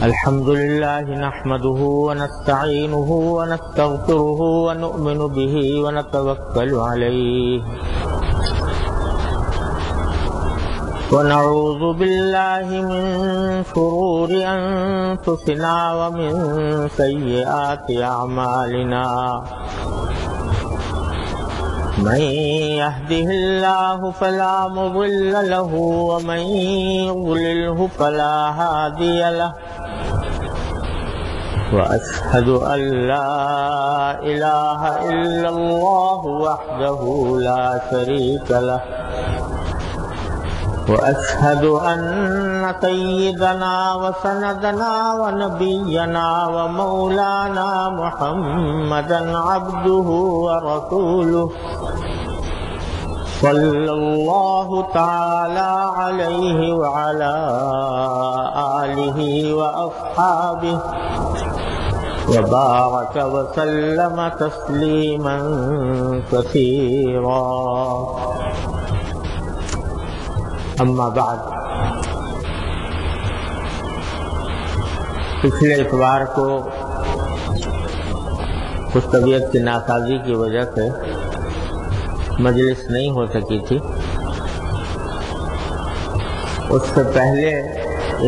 الحمد لله نحمده ونستعينه ونستغفره ونؤمن به ونتوكل عليه ونعوذ بالله من شرور أنفسنا ومن سيئات أعمالنا من يهده الله فلا مضل له ومن يضلله فلا هادي له وأشهد أن لا إله إلا الله وحده لا شريك له وأشهد أن سيدنا وسندنا ونبينا ومولانا محمدا عبده ورسوله صلى الله تعالى عليه وعلى آله وأصحابه وبارك وسلم تسليما كثيرا اما بعد. پچھلے اتوار کو کچھ طبیعت کی ناسازی کی وجہ سے مجلس نہیں ہو سکی تھی. اس سے پہلے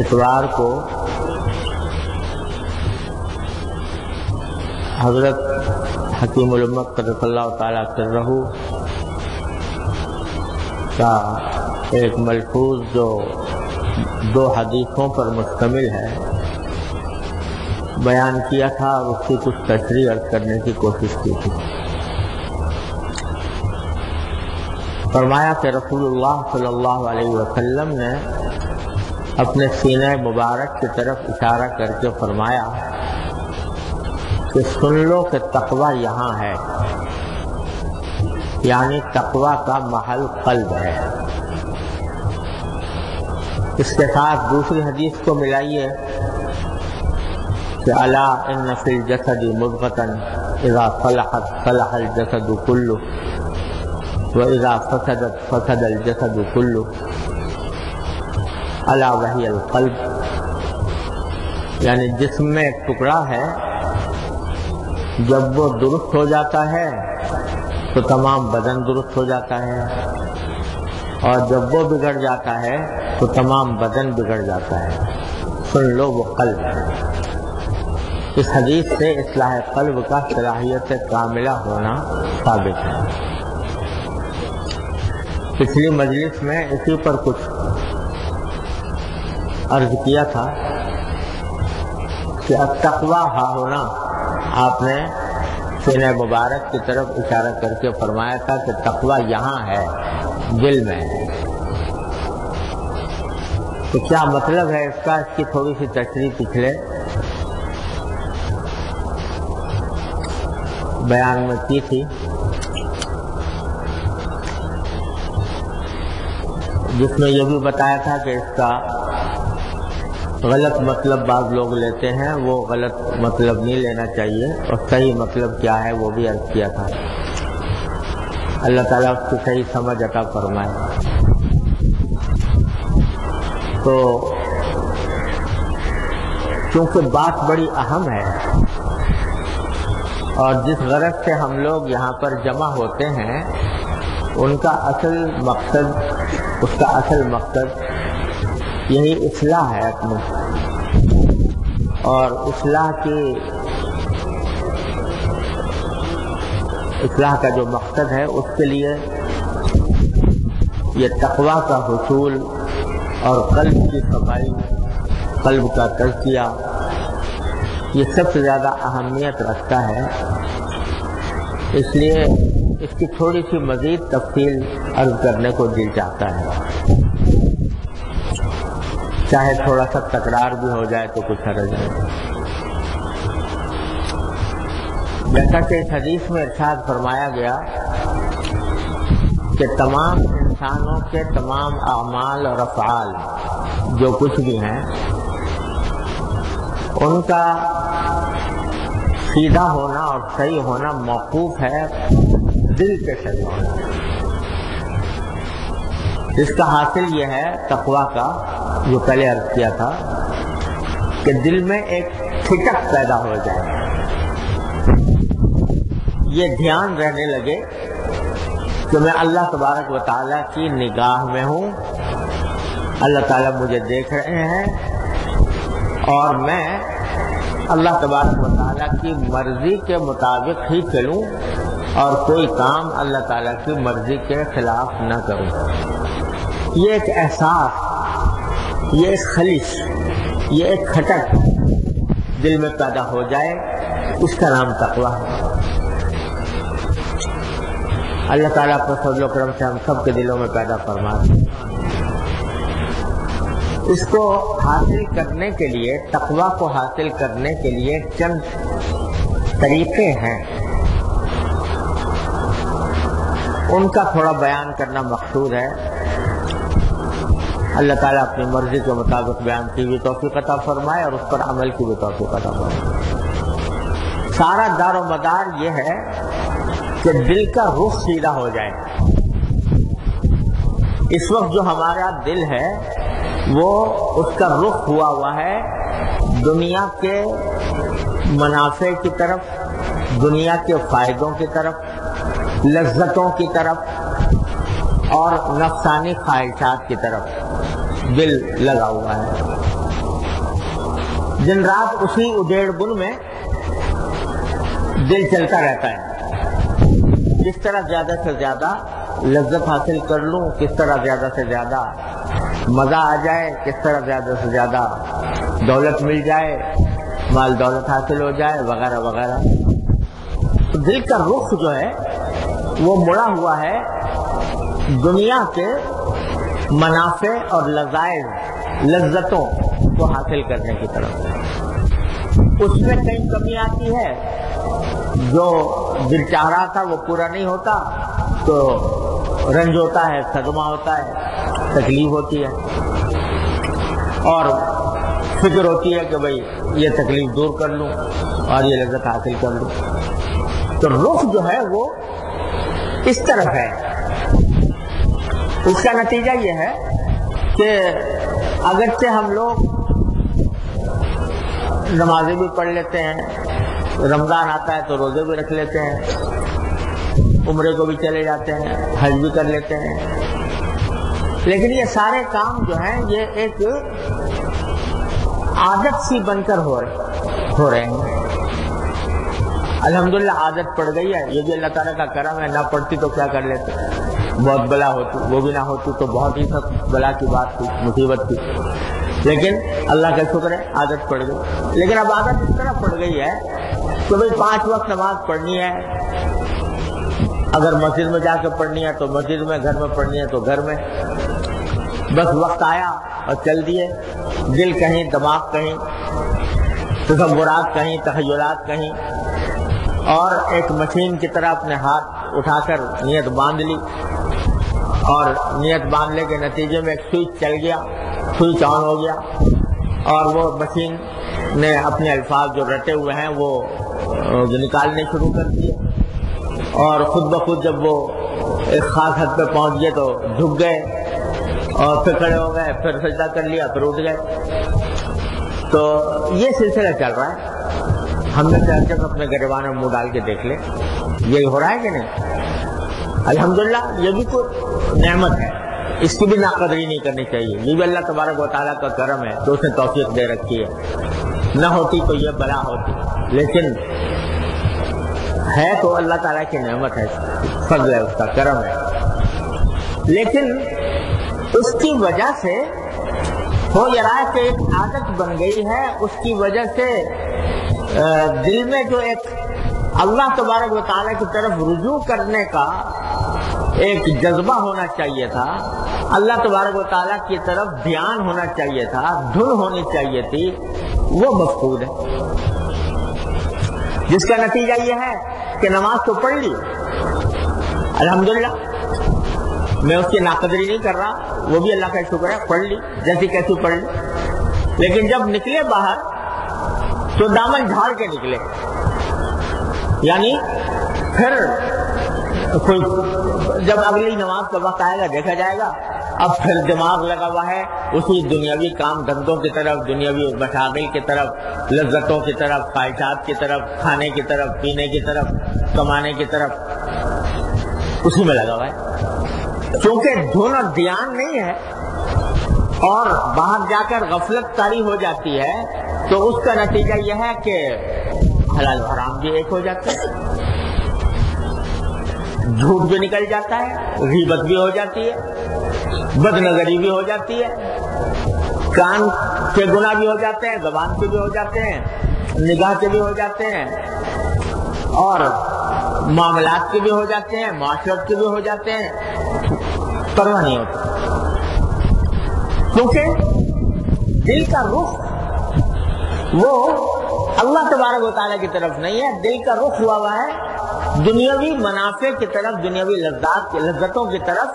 اتوار کو حضرت حکیم الامت قدس اللہ تعالیٰ سرہ کا ایک ملفوظ جو 2 حدیثوں پر مشتمل ہے بیان کیا تھا اور اس کی کچھ تشریح عرض کرنے کی کوشش کی تھی. فرمایا کہ رسول اللہ صلی اللہ علیہ وسلم نے اپنے سینہ مبارک کی طرف اشارہ کر کے فرمایا کہ سن لو کہ تقوی یہاں ہے، یعنی تقوی کا محل قلب ہے. اس کے ساتھ دوسری حدیث کو ملائیے کہ الا ان فی الجسد مضغۃ اذا صلحت صلح الجسد كله واذا فسدت فسد الجسد كله الا وهي القلب. یعنی جسم میں ایک ٹکڑا ہے، جب وہ درست ہو جاتا ہے تو تمام بدن درست ہو جاتا ہے، اور جب وہ بگڑ جاتا ہے تو تمام بدن بگڑ جاتا ہے. سن لو وہ قلب ہے. اس حدیث سے اصلاح قلب کا صلاحیت کاملہ ہونا ثابت ہے. پچھلی مجلس میں اسی پر کچھ عرض کیا تھا کہ التقویٰ ہا ہونا آپ نے سینہ مبارک کی طرف اشارہ کر کے فرمایا تھا کہ تقویٰ یہاں ہے، دل میں. تو کیا مطلب ہے اس کا؟ اس کی تھوڑی سی تشریح پچھلے بیان میں کی تھی، جس میں یہ بھی بتایا تھا کہ اس کا غلط مطلب بعض لوگ لیتے ہیں، وہ غلط مطلب نہیں لینا چاہیے، اور صحیح مطلب کیا ہے وہ بھی عرض کیا تھا. اللہ تعالیٰ اس کی صحیح سمجھ عطا فرمائے. تو چونکہ بات بڑی اہم ہے اور جس غرض سے ہم لوگ یہاں پر جمع ہوتے ہیں اس کا اصل مقصد یہی اصلاح ہے اپنی، اور اصلاح کا جو مقصد ہے اس کے لیے یہ تقویٰ کا حصول اور قلب کی صفائی، قلب کا تزکیہ، یہ سب سے زیادہ اہمیت رکھتا ہے. اس لیے اس کی تھوڑی سی مزید تفصیل عرض کرنے کو دل چاہتا ہے، چاہے تھوڑا سا تکرار بھی ہو جائے تو کچھ حرج نہیں. جیسا کہ اس حدیث میں ارشاد فرمایا گیا کہ تمام انسانوں کے تمام اعمال اور افعال جو کچھ بھی ہیں ان کا سیدھا ہونا اور صحیح ہونا موقوف ہے دل کے صحیح ہونا. اس کا حاصل یہ ہے تقویٰ کا، جو پہلے عرض کیا تھا کہ دل میں ایک ٹھٹک پیدا ہو جائے، یہ دھیان رہنے لگے کہ میں اللہ تبارک و تعالیٰ کی نگاہ میں ہوں، اللہ تعالیٰ مجھے دیکھ رہے ہیں اور میں اللہ تبارک و تعالیٰ کی مرضی کے مطابق ہی چلوں اور کوئی کام اللہ تعالیٰ کی مرضی کے خلاف نہ کروں. یہ ایک احساس، یہ ایک خلش، یہ ایک کھٹک دل میں پیدا ہو جائے، اس کا نام تقویٰ ہے. اللہ تعالیٰ کو فضل و کرم سے ہم سب کے دلوں میں پیدا فرما دے. اس کو حاصل کرنے کے لیے، تقویٰ کو حاصل کرنے کے لیے چند طریقے ہیں، ان کا تھوڑا بیان کرنا مقصود ہے. اللہ تعالیٰ اپنی مرضی کے مطابق بیان کی بھی توفیق عطا فرمائے اور اس پر عمل کی بھی توفیق عطا فرمائے. سارا دار و مدار یہ ہے کہ دل کا رخ سیدھا ہو جائے. اس وقت جو ہمارا دل ہے وہ اس کا رخ ہوا ہے دنیا کے منافع کی طرف، دنیا کے فائدوں کی طرف، لذتوں کی طرف اور نفسانی خواہشات کی طرف دل لگا ہوا ہے. دن رات اسی ادھیڑ بن میں دل چلتا رہتا ہے. کس طرح زیادہ سے زیادہ لذت حاصل کر لوں، کس طرح زیادہ سے زیادہ مزہ آ جائے، کس طرح زیادہ سے زیادہ دولت مل جائے، مال دولت حاصل ہو جائے، وغیرہ وغیرہ. تو دل کا رخ جو ہے وہ مڑا ہوا ہے دنیا کے منافع اور لذائذ، لذتوں کو حاصل کرنے کی طرف. اس میں کئی کمی آتی ہے، جو دل چاہ رہا تھا وہ پورا نہیں ہوتا تو رنج ہوتا ہے، صدمہ ہوتا ہے، تکلیف ہوتی ہے اور فکر ہوتی ہے کہ بھئی یہ تکلیف دور کر لوں اور یہ لذت حاصل کر لوں. تو رخ جو ہے وہ اس طرف ہے. اس کا نتیجہ یہ ہے کہ اگرچہ ہم لوگ نمازیں بھی پڑھ لیتے ہیں، رمضان آتا ہے تو روزے بھی رکھ لیتے ہیں، عمرے کو بھی چلے جاتے ہیں، حج بھی کر لیتے ہیں، لیکن یہ سارے کام جو ہیں یہ ایک عادت سی بن کر ہو رہے ہیں. الحمدللہ عادت پڑ گئی ہے، یہ بھی اللہ تعالیٰ کا کرم ہے. نہ پڑتی تو کیا کر لیتے، بہت بلا ہوتی، وہ بھی نہ ہوتی تو بہت ہی سخت بلا کی بات تھی، مصیبت تھی. لیکن اللہ کا شکر ہے عادت پڑ گئی. لیکن اب عادت اس طرح پڑ گئی ہے کہ بھئی 5 وقت نماز پڑھنی ہے، اگر مسجد میں جا کے پڑھنی ہے تو مسجد میں، گھر میں پڑھنی ہے تو گھر میں. بس وقت آیا اور چل دیے، دل کہیں، دماغ کہیں، تصورات کہیں، تخیلات کہیں، اور ایک مشین کی طرح اپنے ہاتھ اٹھا کر نیت باندھ لی اور نیت باندھنے کے نتیجے میں ایک سوئچ چل گیا، سوئچ آن ہو گیا اور وہ مشین نے اپنے الفاظ جو رٹے ہوئے ہیں وہ نکالنے شروع کر دیے اور خود بخود جب وہ ایک خاص حد پہ پہنچ گئے تو جھک گئے اور پھر کھڑے ہو گئے، پھر سجدہ کر لیا، پھر اٹھ گئے. تو یہ سلسلہ چل رہا ہے. ہم نے چاہتے اپنے گریبان میں منہ ڈال کے دیکھ لیں یہی ہو رہا ہے کہ نہیں. الحمدللہ یہ بھی کوئی نعمت ہے، اس کی بھی ناقدری نہیں کرنی چاہیے. یہ بھی اللہ تبارک و تعالیٰ کا کرم ہے تو اس نے توفیق دے رکھی ہے. نہ ہوتی تو یہ بلا ہوتی، لیکن ہے تو اللہ تعالیٰ کی نعمت ہے، فضل ہے، اس کا کرم ہے. لیکن اس کی وجہ سے ہو یہ رہا ہے کہ ایک عادت بن گئی ہے. اس کی وجہ سے دل میں جو ایک اللہ تبارک و تعالیٰ کی طرف رجوع کرنے کا ایک جذبہ ہونا چاہیے تھا، اللہ تبارک و تعالیٰ کی طرف دھیان ہونا چاہیے تھا، دھن ہونی چاہیے تھی، وہ مفقود ہے. جس کا نتیجہ یہ ہے کہ نماز تو پڑھ لی الحمدللہ، میں اس کی ناقدری نہیں کر رہا، وہ بھی اللہ کا شکر ہے، پڑھ لی جیسی کیسی پڑھ لی، لیکن جب نکلے باہر تو دامن جھاڑ کے نکلے، یعنی پھر کوئی جب اگلی نماز کا وقت آئے گا دیکھا جائے گا، اب پھر دماغ لگا ہوا ہے اسی دنیاوی کام دھندوں کی طرف، دنیاوی مشاغل کی طرف، لذتوں کی طرف، خواہشات کی طرف، کھانے کی طرف، پینے کی طرف، کمانے کی طرف، اسی میں لگا ہوا ہے، کیونکہ دونوں دھیان نہیں ہے اور باہر جا کر غفلت طاری ہو جاتی ہے، تو اس کا نتیجہ یہ ہے کہ حلال حرام بھی ایک ہو جاتا ہے، جھوٹ بھی نکل جاتا ہے، غیبت بھی ہو جاتی ہے، بد نظری بھی ہو جاتی ہے، کان کے گناہ بھی ہو جاتے ہیں، زبان کے بھی ہو جاتے ہیں، نگاہ کے بھی ہو جاتے ہیں، اور معاملات کے بھی ہو جاتے ہیں، معاشرت کے بھی ہو جاتے ہیں، پرواہ نہیں ہوتا، کیونکہ دل کا رخ وہ اللہ تبارک و تعالیٰ کی طرف نہیں ہے، دل کا رخ ہوا ہے دنیاوی منافع کی طرف، دنیاوی لذتوں کی طرف،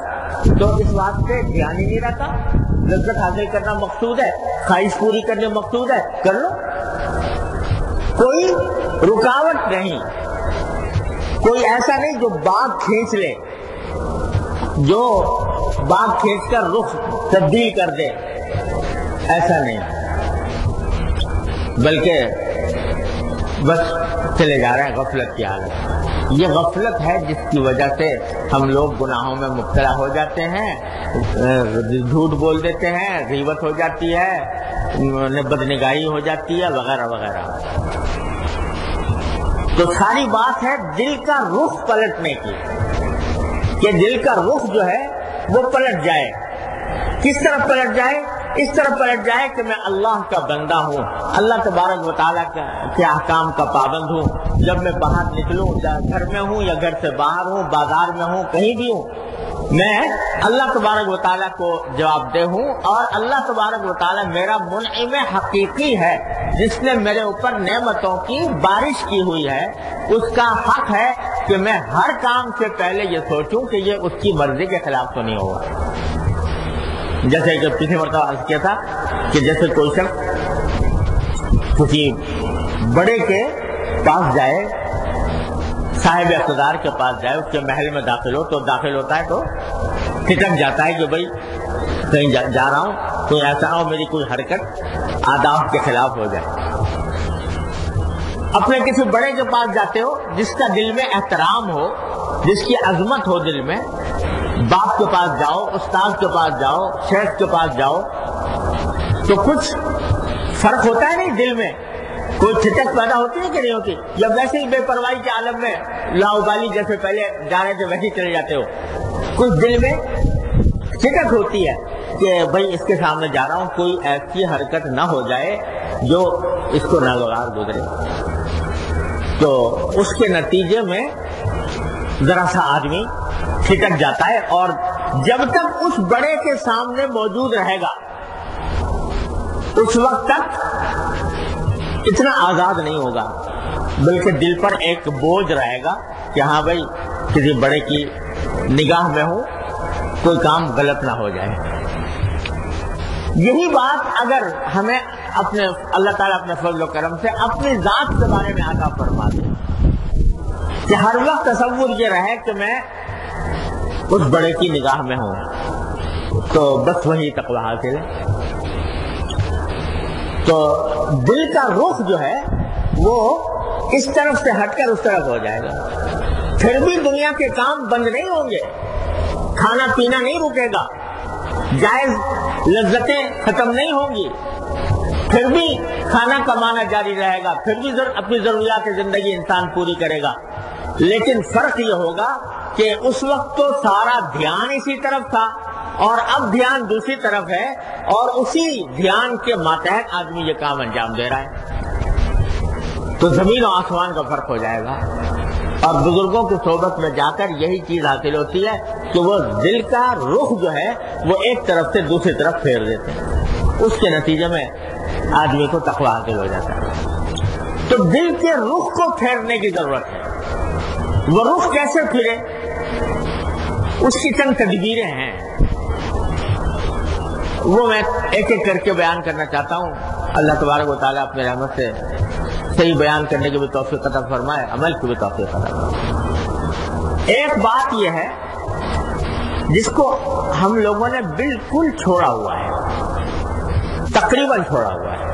تو اس واسطے دھیان ہی نہیں رہتا، لذت حاصل کرنا مقصود ہے، خواہش پوری کرنے مقصود ہے، کر لو، کوئی رکاوٹ نہیں، کوئی ایسا نہیں جو باغ کھینچ لے، جو باغ کھینچ کر رخ تبدیل کر دے، ایسا نہیں، بلکہ بس چلے جا رہے ہیں غفلت کی حالت۔ یہ غفلت ہے جس کی وجہ سے ہم لوگ گناہوں میں مبتلا ہو جاتے ہیں، جھوٹ بول دیتے ہیں، غیبت ہو جاتی ہے، بدنگاہی ہو جاتی ہے، وغیرہ وغیرہ۔ تو ساری بات ہے دل کا رخ پلٹنے کی، کہ دل کا رخ جو ہے وہ پلٹ جائے۔ کس طرف پلٹ جائے؟ اس طرف پلٹ جائے کہ میں اللہ کا بندہ ہوں، اللہ تبارک و تعالیٰ کے احکام کا پابند ہوں، جب میں باہر نکلوں، گھر میں ہوں یا گھر سے باہر ہوں، بازار میں ہوں، کہیں بھی ہوں، میں اللہ تبارک و تعالیٰ کو جواب دہ ہوں، اور اللہ تبارک و تعالیٰ میرا منعم حقیقی ہے، جس نے میرے اوپر نعمتوں کی بارش کی ہوئی ہے، اس کا حق ہے کہ میں ہر کام سے پہلے یہ سوچوں کہ یہ اس کی مرضی کے خلاف تو نہیں ہوگا۔ جیسے کہ پچھلی مرتبہ عرض کیا تھا کہ جیسے کوئی شخص کسی بڑے کے پاس جائے، صاحب اقتدار کے پاس جائے، اس کے محل میں داخل ہو، تو داخل ہوتا ہے تو کھٹک جاتا ہے کہ بھائی کہیں جا رہا ہوں، کوئی ایسا ہو میری کوئی حرکت آداب کے خلاف ہو جائے۔ اپنے کسی بڑے کے پاس جاتے ہو جس کا دل میں احترام ہو، جس کی عظمت ہو دل میں، باپ کے پاس جاؤ، استاد کے پاس جاؤ، شیخ کے پاس جاؤ، تو کچھ فرق ہوتا ہے نہیں دل میں، کوئی ٹھٹک پیدا ہوتی ہے کہ نہیں ہوتی؟ یا ویسے ہی بے پرواہی کے عالم میں لاؤبالی جیسے پہلے جا رہے تھے ویسے ہی چلے جاتے ہو؟ کچھ دل میں ٹھٹک ہوتی ہے کہ بھائی اس کے سامنے جا رہا ہوں، کوئی ایسی حرکت نہ ہو جائے جو اس کو ناگوار گزرے، تو اس کے نتیجے میں ذرا سا آدمی ٹھٹک جاتا ہے، اور جب تک اس بڑے کے سامنے موجود رہے گا اس وقت تک اتنا آزاد نہیں ہوگا، بلکہ دل پر ایک بوجھ رہے گا کہ ہاں بھائی کسی بڑے کی نگاہ میں ہوں، کوئی کام غلط نہ ہو جائے۔ یہی بات اگر ہمیں اپنے اللہ تعالیٰ اپنے فضل و کرم سے اپنی ذات کے بارے میں عطا فرما دے کہ ہر وقت تصور یہ رہے کہ میں اس بڑے کی نگاہ میں ہوں، تو بس وہی تقوی حاصل ہے۔ تو دل کا رخ جو ہے وہ اس طرف سے ہٹ کر اس طرف ہو جائے گا، پھر بھی دنیا کے کام بند نہیں ہوں گے، کھانا پینا نہیں رکے گا، جائز لذتیں ختم نہیں ہوں گی، پھر بھی کھانا کمانا جاری رہے گا، پھر بھی اپنی ضروریات زندگی انسان پوری کرے گا، لیکن فرق یہ ہوگا کہ اس وقت تو سارا دھیان اسی طرف تھا اور اب دھیان دوسری طرف ہے، اور اسی دھیان کے ماتحت آدمی یہ کام انجام دے رہا ہے، تو زمین و آسمان کا فرق ہو جائے گا۔ اور بزرگوں کی صحبت میں جا کر یہی چیز حاصل ہوتی ہے کہ وہ دل کا رخ جو ہے وہ ایک طرف سے دوسری طرف پھیر دیتے ہیں، اس کے نتیجے میں آدمی کو تقویٰ حاصل ہو جاتا ہے۔ تو دل کے رخ کو پھیرنے کی ضرورت ہے. وہ رخ کیسے پھرے، اس کی چند تدبیریں ہیں، وہ میں ایک ایک کر کے بیان کرنا چاہتا ہوں. اللہ تبارک و تعالیٰ اپنے رحمت سے صحیح بیان کرنے کی بھی توفیق عطا فرمائے، عمل کی بھی توفیق عطا فرمائے. ایک بات یہ ہے جس کو ہم لوگوں نے بالکل چھوڑا ہوا ہے، تقریباً چھوڑا ہوا ہے.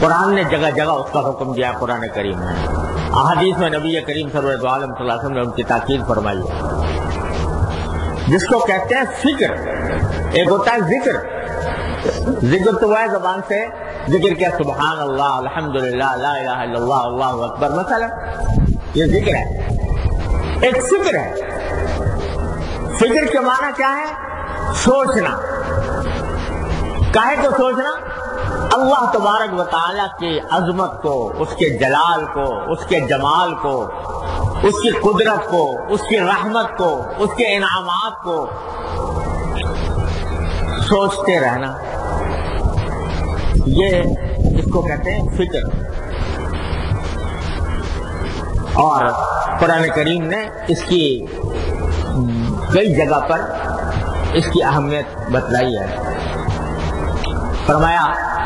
قرآن نے جگہ جگہ اس کا حکم دیا، قرآن کریم نے، احادیث میں نبی کریم سرور دو عالم صلی اللہ علیہ وسلم نے ان کی تاکید فرمائی ہے، جس کو کہتے ہیں فکر. ایک ہوتا ہے ذکر. ذکر تو وہ ہے زبان سے ذکر کیا، سبحان اللہ، الحمدللہ، لا الہ الا اللہ، اللہ اکبر مثلا، یہ ذکر ہے. ایک فکر ہے. فکر کے معنی کیا ہے؟ سوچنا. کاہے کو سوچنا؟ اللہ تبارک و تعالیٰ کی عظمت کو، اس کے جلال کو، اس کے جمال کو، اس کی قدرت کو، اس کی رحمت کو، اس کے انعامات کو سوچتے رہنا، یہ اس کو کہتے ہیں فکر. اور قرآن کریم نے اس کی کئی جگہ پر اس کی اہمیت بتلائی ہے. فرمایا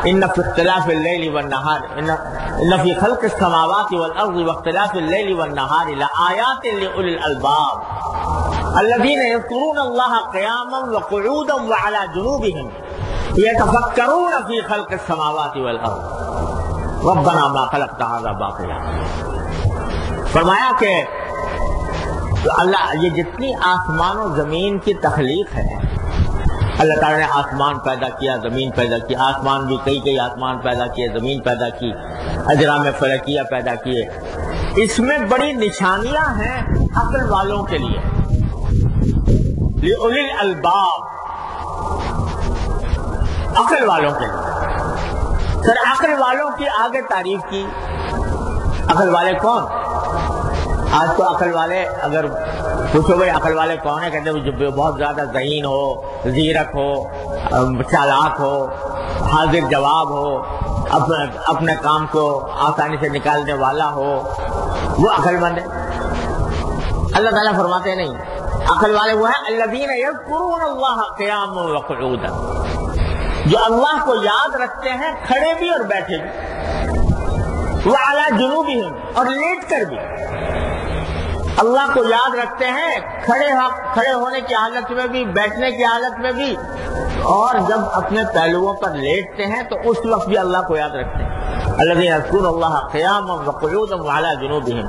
ان فی اختلاف اللیل والنہار ان فی خلق السماوات والارض واختلاف اللیل والنہار لآیات لأولی الالباب الذین یذکرون اللہ قیاما وقعودا وعلی جنوبہم یتفکرون فی خلق السماوات والارض ربنا ما خلقت ھذا باطلا. فرمایا کہ اللہ یہ جتنی آسمان و زمین کی تخلیق ہے، اللہ تعالیٰ نے آسمان پیدا کیا، زمین پیدا کی، آسمان بھی کئی آسمان پیدا کیے، زمین پیدا کی، اجرام فلکیہ پیدا کیے. اس میں بڑی نشانیاں ہیں عقل والوں کے لیے، لِأُولِي الْأَلْبَابِ، عقل والوں کے لیے. سر عقل والوں کی آگے تعریف کی. عقل والے کون؟ آج تو عقل والے اگر پوچھو بھائی عقل والے کون ہیں، کہتے ہیں جو بہت زیادہ ذہین ہو، زیرک ہو، چالاک ہو، حاضر جواب ہو، اپنے کام کو آسانی سے نکالنے والا ہو، وہ عقل مند ہے. اللہ تعالیٰ فرماتے ہیں نہیں، عقل والے وہ ہیں الذین یذکرون اللہ قیاما وقعودا، جو اللہ کو یاد رکھتے ہیں کھڑے بھی اور بیٹھے بھی، وعلی جنوبہم، اور لیٹ کر بھی. اللہ کو یاد رکھتے ہیں کھڑے ہونے کی حالت میں بھی، بیٹھنے کی حالت میں بھی، اور جب اپنے پہلوؤں پر لیٹتے ہیں تو اس وقت بھی اللہ کو یاد رکھتے ہیں. الذین یذکرون اللہ قیاما وقعودا وعلی جنوبہم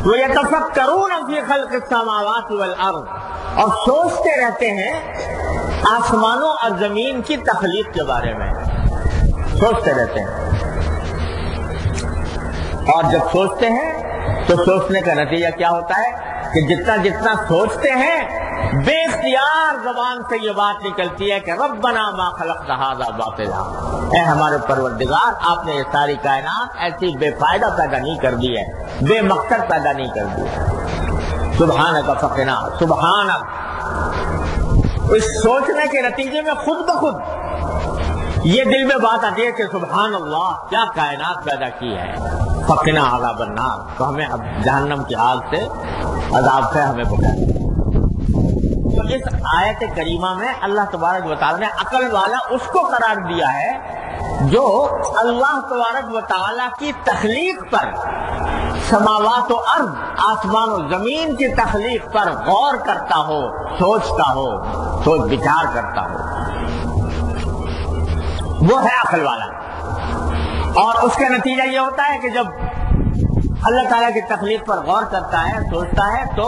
ویتفکرون فی خلق السماوات والارض، اور سوچتے رہتے ہیں آسمانوں اور زمین کی تخلیق کے بارے میں، سوچتے رہتے ہیں. اور جب سوچتے ہیں تو سوچنے کا نتیجہ کیا ہوتا ہے کہ جتنا سوچتے ہیں بے اختیار زبان سے یہ بات نکلتی ہے کہ ربنا ما خلقت ھذا باطلا، اے ہمارے پروردگار آپ نے یہ ساری کائنات ایسی بے فائدہ پیدا نہیں کر دی ہے، بے مقصد پیدا نہیں کر دی. سبحانک فقنا، سبحانک. اس سوچنے کے نتیجے میں خود بخود یہ دل میں بات آتی ہے کہ سبحان اللہ، کیا کائنات پیدا کی ہے. فقنا عذاب النار، تو ہمیں اب جہنم کی آگ سے، عذاب سے ہمیں بچائے. تو اس آیت کریمہ میں اللہ تبارک و تعالیٰ نے عقل والا اس کو قرار دیا ہے جو اللہ تبارک و تعالیٰ کی تخلیق پر، سماوات و ارض، آسمان و زمین کی تخلیق پر غور کرتا ہو، سوچتا ہو، سوچ بچار کرتا ہو، وہ ہے عقل والا. اور اس کا نتیجہ یہ ہوتا ہے کہ جب اللہ تعالیٰ کی تخلیق پر غور کرتا ہے، سوچتا ہے، تو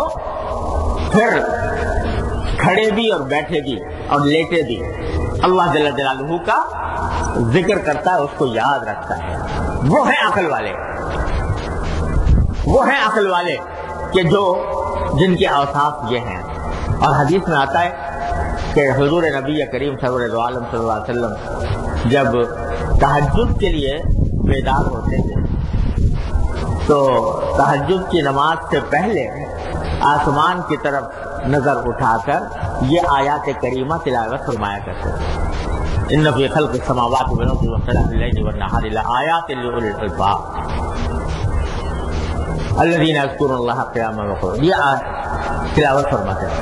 پھر کھڑے بھی اور بیٹھے بھی اور لیٹے بھی اللہ جل جلالہ کا ذکر کرتا ہے، اس کو یاد رکھتا ہے. وہ ہیں عقل والے، وہ ہیں عقل والے کہ جن کے اوصاف یہ ہیں. اور حدیث میں آتا ہے کہ حضور نبی کریم سرور دو عالم صلی اللہ علیہ وسلم جب تہجد کے لیے بیدار ہوتے تھے تو تہجد کی نماز سے پہلے آسمان کی طرف نظر اٹھا کر یہ آیات کریمہ تلاوت فرمایا کرتے تھے. ان فی خلق السماوات والارض واختلاف الليل والنهار لآیات لأولی الالباب الذین یذکرون اللہ قیاما وقعودا. یہ تلاوت فرماتے ہیں.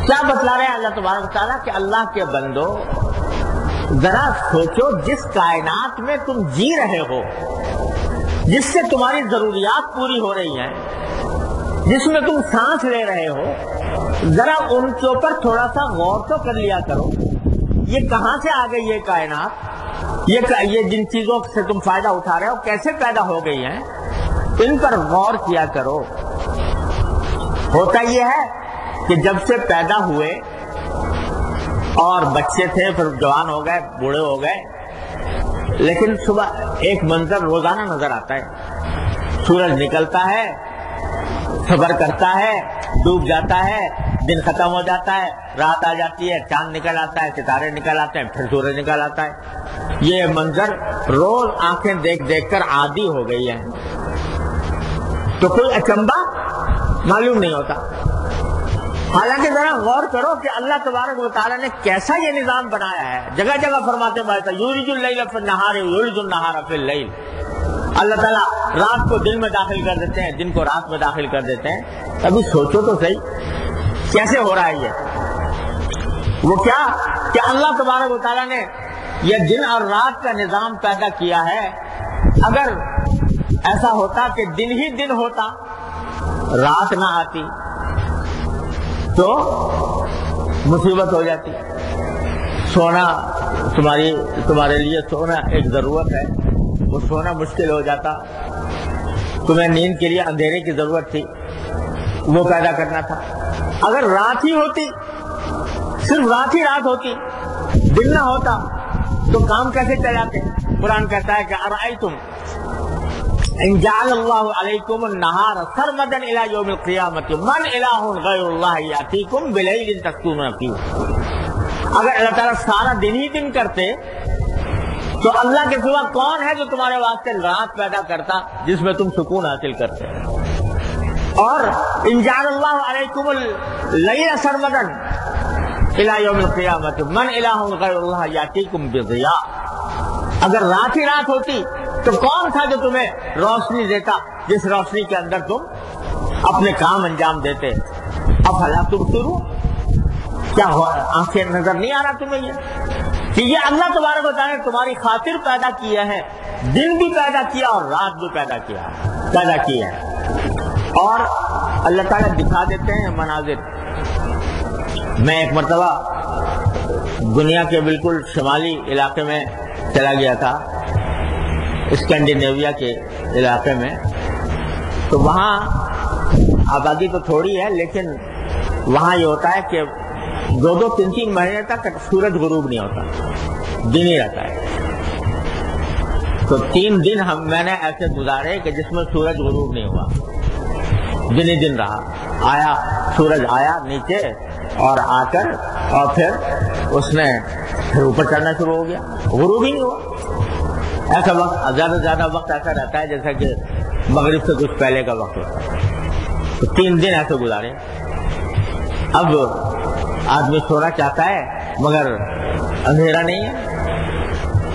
کیا بتلا رہے ہیں اللہ تبارک و تعالیٰ کہ اللہ کے بندو ذرا سوچو جس کائنات میں تم جی رہے ہو، جس سے تمہاری ضروریات پوری ہو رہی ہیں، جس میں تم سانس لے رہے ہو، ذرا ان کے اوپر تھوڑا سا غور تو کر لیا کرو. یہ کہاں سے آ گئی یہ کائنات؟ یہ جن چیزوں سے تم فائدہ اٹھا رہے ہو کیسے پیدا ہو گئی ہیں؟ ان پر غور کیا کرو. ہوتا یہ ہے کہ جب سے پیدا ہوئے اور بچے تھے، پھر جوان ہو گئے، بوڑھے ہو گئے، لیکن صبح ایک منظر روزانہ نظر آتا ہے. سورج نکلتا ہے، صبر کرتا ہے، ڈوب جاتا ہے، دن ختم ہو جاتا ہے، رات آ جاتی ہے، چاند نکل آتا ہے، ستارے نکل آتے ہیں، پھر سورج نکل آتا ہے. یہ منظر روز آنکھیں دیکھ دیکھ کر عادی ہو گئی ہے، تو کوئی اچنبا معلوم نہیں ہوتا. حالانکہ ذرا غور کرو کہ اللہ تبارک و تعالیٰ نے کیسا یہ نظام بنایا ہے. جگہ جگہ فرماتے ہیں یولج اللیل فی النہار یولج النہار فی اللیل. اللہ تعالیٰ رات کو دن میں داخل کر دیتے ہیں، دن کو رات میں داخل کر دیتے ہیں. ابھی سوچو تو صحیح کیسے ہو رہا ہے یہ. وہ کیا کہ اللہ تبارک و تعالیٰ نے یہ دن اور رات کا نظام پیدا کیا ہے. اگر ایسا ہوتا کہ دن ہی دن ہوتا، رات نہ آتی، تو مصیبت ہو جاتی. سونا تمہارے لیے سونا ایک ضرورت ہے، وہ سونا مشکل ہو جاتا. تمہیں نیند کے لیے اندھیرے کی ضرورت تھی، وہ پیدا کرنا تھا. اگر رات ہی ہوتی، صرف رات ہی رات ہوتی، دن نہ ہوتا، تو کام کیسے چلاتے؟ قرآن کہتا ہے کہ ارأیتم ان جعل اللہ علیکم النہار سرمدا الی یوم القیامۃ من الہ غیر اللہ یاتیکم بلیل تسکنون فیہ. اگر اللہ تعالیٰ سارا دن ہی دن کرتے تو اللہ کے سوا کون ہے جو تمہارے واسطے رات پیدا کرتا جس میں تم سکون حاصل کرتے؟ اور ان جعل اللہ علیکم اللیل سرمدا الی یوم القیامۃ من الہ غیر اللہ یاتیکم بضیاء. اگر رات ہی رات ہوتی تو کون تھا جو تمہیں روشنی دیتا جس روشنی کے اندر تم اپنے کام انجام دیتے؟ افلا تبصرون. کیا آنکھیں نظر نہیں آ رہا تمہیں یہ کہ یہ اللہ تبارک و تعالیٰ نے تمہاری خاطر پیدا کیا ہے، دن بھی پیدا کیا اور رات بھی پیدا کیا ہے. اور اللہ تعالیٰ دکھا دیتے ہیں مناظر. میں ایک مرتبہ دنیا کے بالکل شمالی علاقے میں چلا گیا تھا، اسکینڈینیویا کے علاقے میں. تو وہاں آبادی تو تھوڑی ہے، لیکن وہاں یہ ہوتا ہے کہ 2-3 مہینے تک سورج غروب نہیں ہوتا، دن ہی رہتا ہے. تو 3 دن میں نے ایسے گزارے کہ جس میں سورج غروب نہیں ہوا، دن ہی دن رہا. سورج آیا نیچے اور آ کر اور پھر اس نے پھر اوپر چڑھنا شروع ہو گیا، غروب ہی نہیں ہوا. ایسا وقت زیادہ سے زیادہ وقت ایسا رہتا ہے جیسا کہ مغرب سے کچھ پہلے کا وقت ہوتا ہے. تو 3 دن ایسے گزارے. اب آدمی سونا چاہتا ہے مگر اندھیرا نہیں ہے،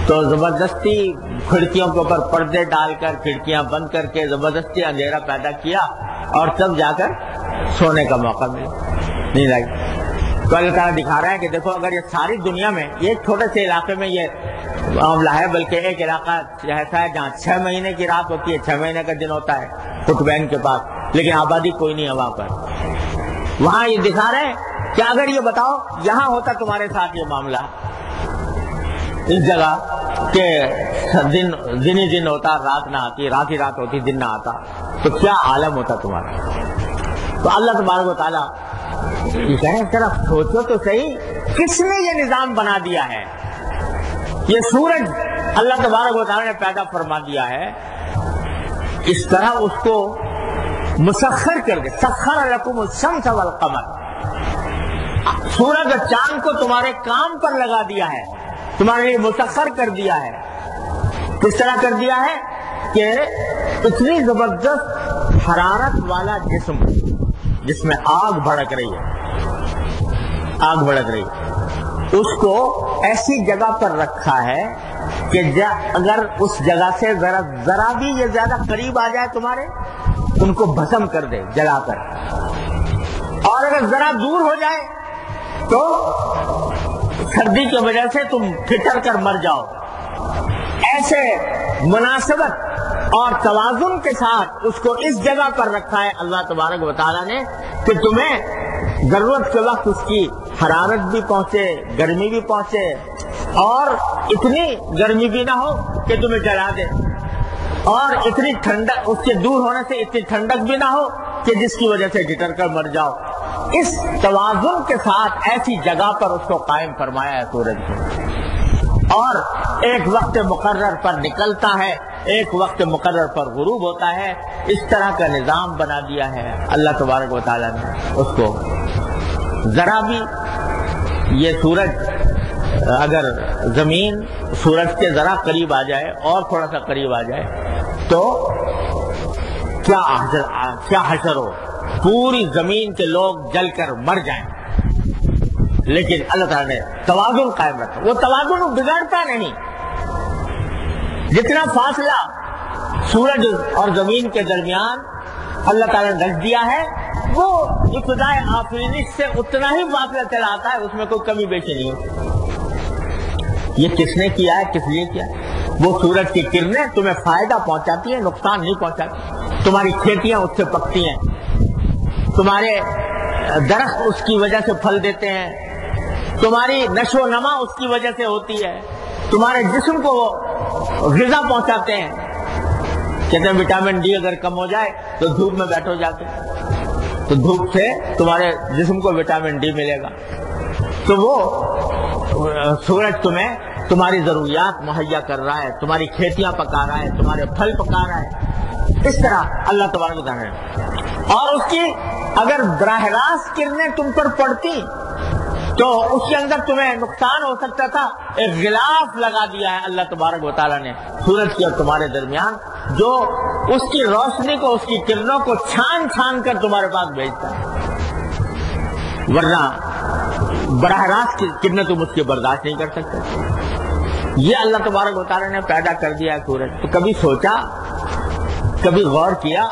تو زبردستی کھڑکیوں کے اوپر پردے ڈال کر کھڑکیاں بند کر کے زبردستی اندھیرا پیدا کیا اور تب جا کر سونے کا موقع ملا، نہیں لگی. تو اللہ تعالیٰ دکھا رہا ہے کہ دیکھو اگر یہ ساری دنیا میں یہ چھوٹے سے علاقے میں یہ معاملہ ہے، بلکہ ایک علاقہ ایسا ہے جہاں 6 مہینے کی رات ہوتی ہے، 6 مہینے کا دن ہوتا ہے قطبین کے پاس، لیکن آبادی کوئی نہیں ہے وہاں پر. وہاں یہ دکھا رہے ہیں کہ اگر یہ بتاؤ یہاں ہوتا تمہارے ساتھ یہ معاملہ اس جگہ کہ دن ہی دن ہوتا، رات نہ آتی، رات ہی رات ہوتی، دن نہ آتا، تو کیا عالم ہوتا تمہارا. تو اللہ تبارک و تعالیٰ یہ کہہ رہے ہیں ذرا سوچو تو صحیح کس نے یہ نظام بنا دیا ہے. یہ سورج اللہ تبارک و تعالیٰ نے پیدا فرما دیا ہے، اس طرح اس کو مسخر کر دے. سخر لکم الشمس والقمر. سورج اور چاند کو تمہارے کام پر لگا دیا ہے، تمہارے لیے مسخر کر دیا ہے. کس طرح کر دیا ہے کہ اتنی زبردست حرارت والا جسم جس میں آگ بھڑک رہی ہے، اس کو ایسی جگہ پر رکھا ہے کہ اگر اس جگہ سے ذرا بھی یہ زیادہ قریب آ جائے تمہارے، ان کو بھسم کر دے جلا کر، اور اگر ذرا دور ہو جائے تو سردی کی وجہ سے تم پھٹر کر مر جاؤ۔ ایسے مناسبت اور توازن کے ساتھ اس کو اس جگہ پر رکھا ہے اللہ تبارک و تعالیٰ نے کہ تمہیں ضرورت کے وقت اس کی حرارت بھی پہنچے، گرمی بھی پہنچے، اور اتنی گرمی بھی نہ ہو کہ تمہیں جلا دے، اور اتنی ٹھنڈک، اس کے دور ہونے سے اتنی ٹھنڈک بھی نہ ہو کہ جس کی وجہ سے ڈٹر کر مر جاؤ۔ اس توازن کے ساتھ ایسی جگہ پر اس کو قائم فرمایا ہے سورج کو، اور ایک وقت مقرر پر نکلتا ہے، ایک وقت مقرر پر غروب ہوتا ہے۔ اس طرح کا نظام بنا دیا ہے اللہ تبارک و تعالیٰ نے اس کو۔ ذرا بھی یہ سورج، اگر زمین سورج کے ذرا قریب آ جائے اور تھوڑا سا قریب آ جائے تو کیا حشر ہو، پوری زمین کے لوگ جل کر مر جائیں۔ لیکن اللہ تعالیٰ نے توازن قائم رکھا، وہ توازن بگڑتا نہیں۔ جتنا فاصلہ سورج اور زمین کے درمیان اللہ تعالیٰ نے رکھ دیا ہے، وہ ابتدائے آفرینش سے اتنا ہی فاصلہ چلا آتا ہے، اس میں کوئی کمی بیشی نہیں ہوتی۔ یہ کس نے کیا ہے، کس لیے کیا ہے؟ وہ سورج کی کرنیں تمہیں فائدہ پہنچاتی ہیں، نقصان نہیں پہنچاتی۔ تمہاری کھیتیاں اس سے پکتی ہیں، تمہارے درخت اس کی وجہ سے پھل دیتے ہیں، تمہاری نشو و نما اس کی وجہ سے ہوتی ہے، تمہارے جسم کو غذا پہنچاتے ہیں۔ کہتے ہیں وٹامن ڈی اگر کم ہو جائے تو دھوپ میں بیٹھو جا کے، تو دھوپ سے تمہارے جسم کو وٹامن ڈی ملے گا۔ تو وہ سورج تمہیں تمہاری ضروریات مہیا کر رہا ہے، تمہاری کھیتیاں پکا رہا ہے، تمہارے پھل پکا رہا ہے۔ اس طرح اللہ تبارک و تعالیٰ نے، اور اس کی اگر براہ راست کرنیں تم پر پڑتی تو اس کے اندر تمہیں نقصان ہو سکتا تھا۔ ایک غلاف لگا دیا ہے اللہ تبارک و تعالیٰ نے سورج کے اور تمہارے درمیان، جو اس کی روشنی کو، اس کی کرنوں کو چھان چھان کر تمہارے پاس بھیجتا ہے، ورنہ براہ راست کرنیں تم اس کی برداشت نہیں کر سکتے۔ یہ اللہ تبارک و تعالیٰ نے پیدا کر دیا ہے سورج۔ تو کبھی سوچا، کبھی غور کیا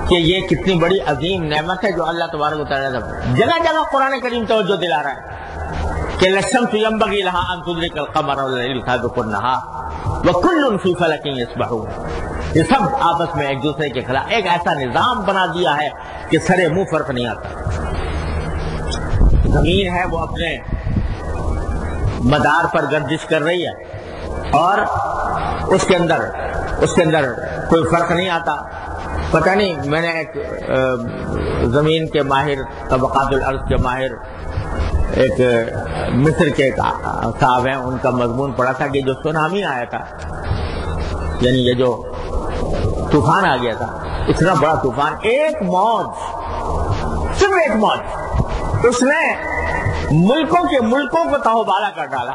کہ یہ کتنی بڑی عظیم نعمت ہے جو اللہ تبارک و تعالیٰ نے جگہ جگہ قرآن کریم توجہ دلا رہا ہے کہ للشمس ينبغي لها ان تدرك القمر والليل سابق النهار وكل في فلك يسبحون۔ یہ سب آپس میں ایک دوسرے کے خلاف ایک ایسا نظام بنا دیا ہے کہ سرے منہ فرق نہیں آتا۔ زمین ہے وہ اپنے مدار پر گردش کر رہی ہے، اور اس کے اندر کوئی فرق نہیں آتا۔ پتہ نہیں، میں نے ایک زمین کے ماہر، طبقات الارض کے ماہر، ایک مصر کے صاحب ہیں، ان کا مضمون پڑھا تھا کہ جو سونامی آیا تھا، یعنی یہ جو طوفان آ گیا تھا، اتنا بڑا طوفان، ایک موج، صرف ایک موج، اس نے ملکوں کو تہوبالا کر ڈالا۔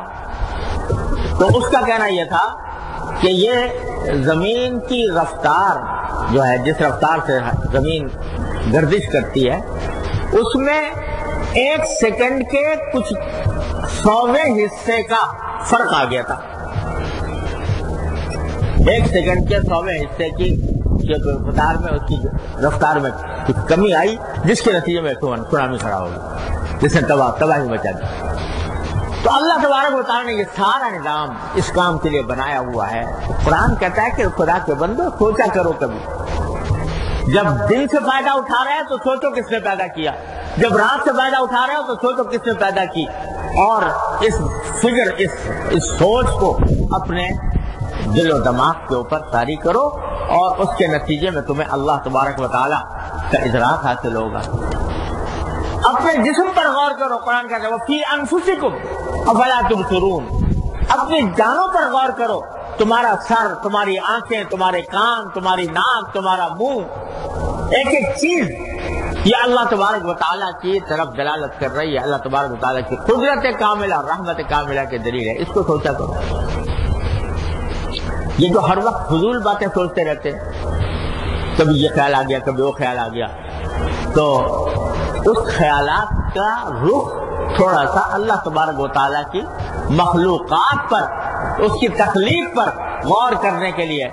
تو اس کا کہنا یہ تھا کہ یہ زمین کی رفتار جو ہے، جس رفتار سے زمین گردش کرتی ہے، اس میں ایک سیکنڈ کے کچھ 100ویں حصے کا فرق آ گیا تھا۔ ایک سیکنڈ کے 100ویں حصے کی رفتار میں، اس کی رفتار میں کچھ کمی آئی، جس کے نتیجے میں سونامی کھڑا ہو گیا، جس نے تباہی مچا دی۔ تو اللہ تبارک و تعالیٰ نے یہ سارا نظام اس کام کے لیے بنایا ہوا ہے۔ قرآن کہتا ہے کہ خدا کے بندو سوچا کرو، کبھی جب دن سے فائدہ اٹھا رہے ہیں تو سوچو کس نے پیدا کیا، جب رات سے فائدہ اٹھا رہے ہو تو سوچو کس نے پیدا کی، اور اس سوچ کو اپنے دل و دماغ کے اوپر طاری کرو، اور اس کے نتیجے میں تمہیں اللہ تبارک و تعالیٰ کا ادراک حاصل ہوگا۔ اپنے جسم پر غور کرو، قرآن کہتا ہے وَفِي أَنفُسِكُمْ أَفَلَا تُبْصِرُونَ، اپنی جانوں پر غور کرو، تمہارا سر، تمہاری آنکھیں، تمہارے کان، تمہاری ناک، تمہارا منہ، ایک ایک چیز یہ اللہ تبارک و تعالیٰ کی طرف دلالت کر رہی ہے، اللہ تبارک و تعالیٰ کی قدرت کاملہ، رحمت کاملہ کے دلیل ہے۔ اس کو سوچا کرو۔ یہ جو ہر وقت فضول باتیں سوچتے رہتے ہیں، کبھی یہ خیال آ گیا، کبھی وہ خیال آ گیا، تو اس خیالات کا رخ تھوڑا سا اللہ تبارک و تعالیٰ کی مخلوقات پر، اس کی تخلیق پر غور کرنے کے لیے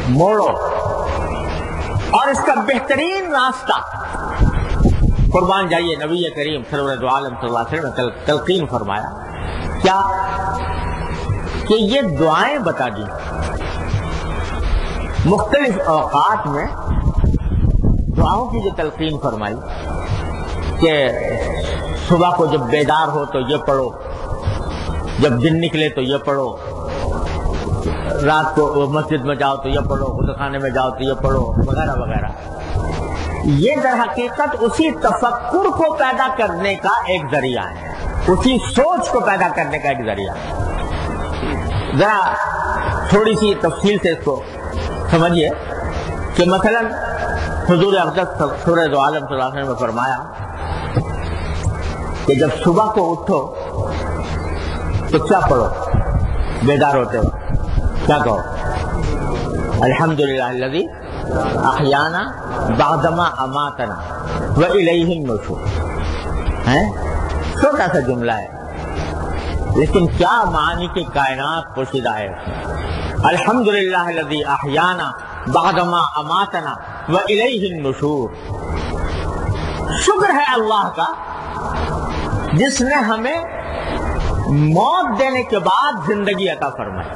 موڑو. اور اس کا بہترین راستہ قربان جائیے نبی کریم سرور دو عالم صلی اللہ علیہ وسلم نے تلقین فرمایا کیا کہ یہ دعائیں بتا دی مختلف اوقات میں. دعاؤں کی جو تلقین فرمائی کہ صبح کو جب بیدار ہو تو یہ پڑھو، جب دن نکلے تو یہ پڑھو، رات کو مسجد میں جاؤ تو یہ پڑھو، غسل خانے میں جاؤ تو یہ پڑھو، وغیرہ وغیرہ. یہ در حقیقت اسی تفکر کو پیدا کرنے کا ایک ذریعہ ہے، اسی سوچ کو پیدا کرنے کا ایک ذریعہ ہے. ذرا تھوڑی سی تفصیل سے اس کو سمجھیے کہ مثلا حضور اقدس سورہ دو عالم صلی اللہ علیہ وسلم نے فرمایا کہ جب صبح کو اٹھو تو کیا پڑھو؟ بیدار ہوتے ہو کیا کہو؟ الحمدللہ الذی احیانا بعدما اماتنا والیہ النشور. چھوٹا سا جملہ ہے لیکن کیا معانی کی کائنات پوشیدہ ہے. الحمدللہ الذی احیانا بعدما اماتنا والیہ النشور. شکر ہے اللہ کا جس نے ہمیں موت دینے کے بعد زندگی عطا فرمائی.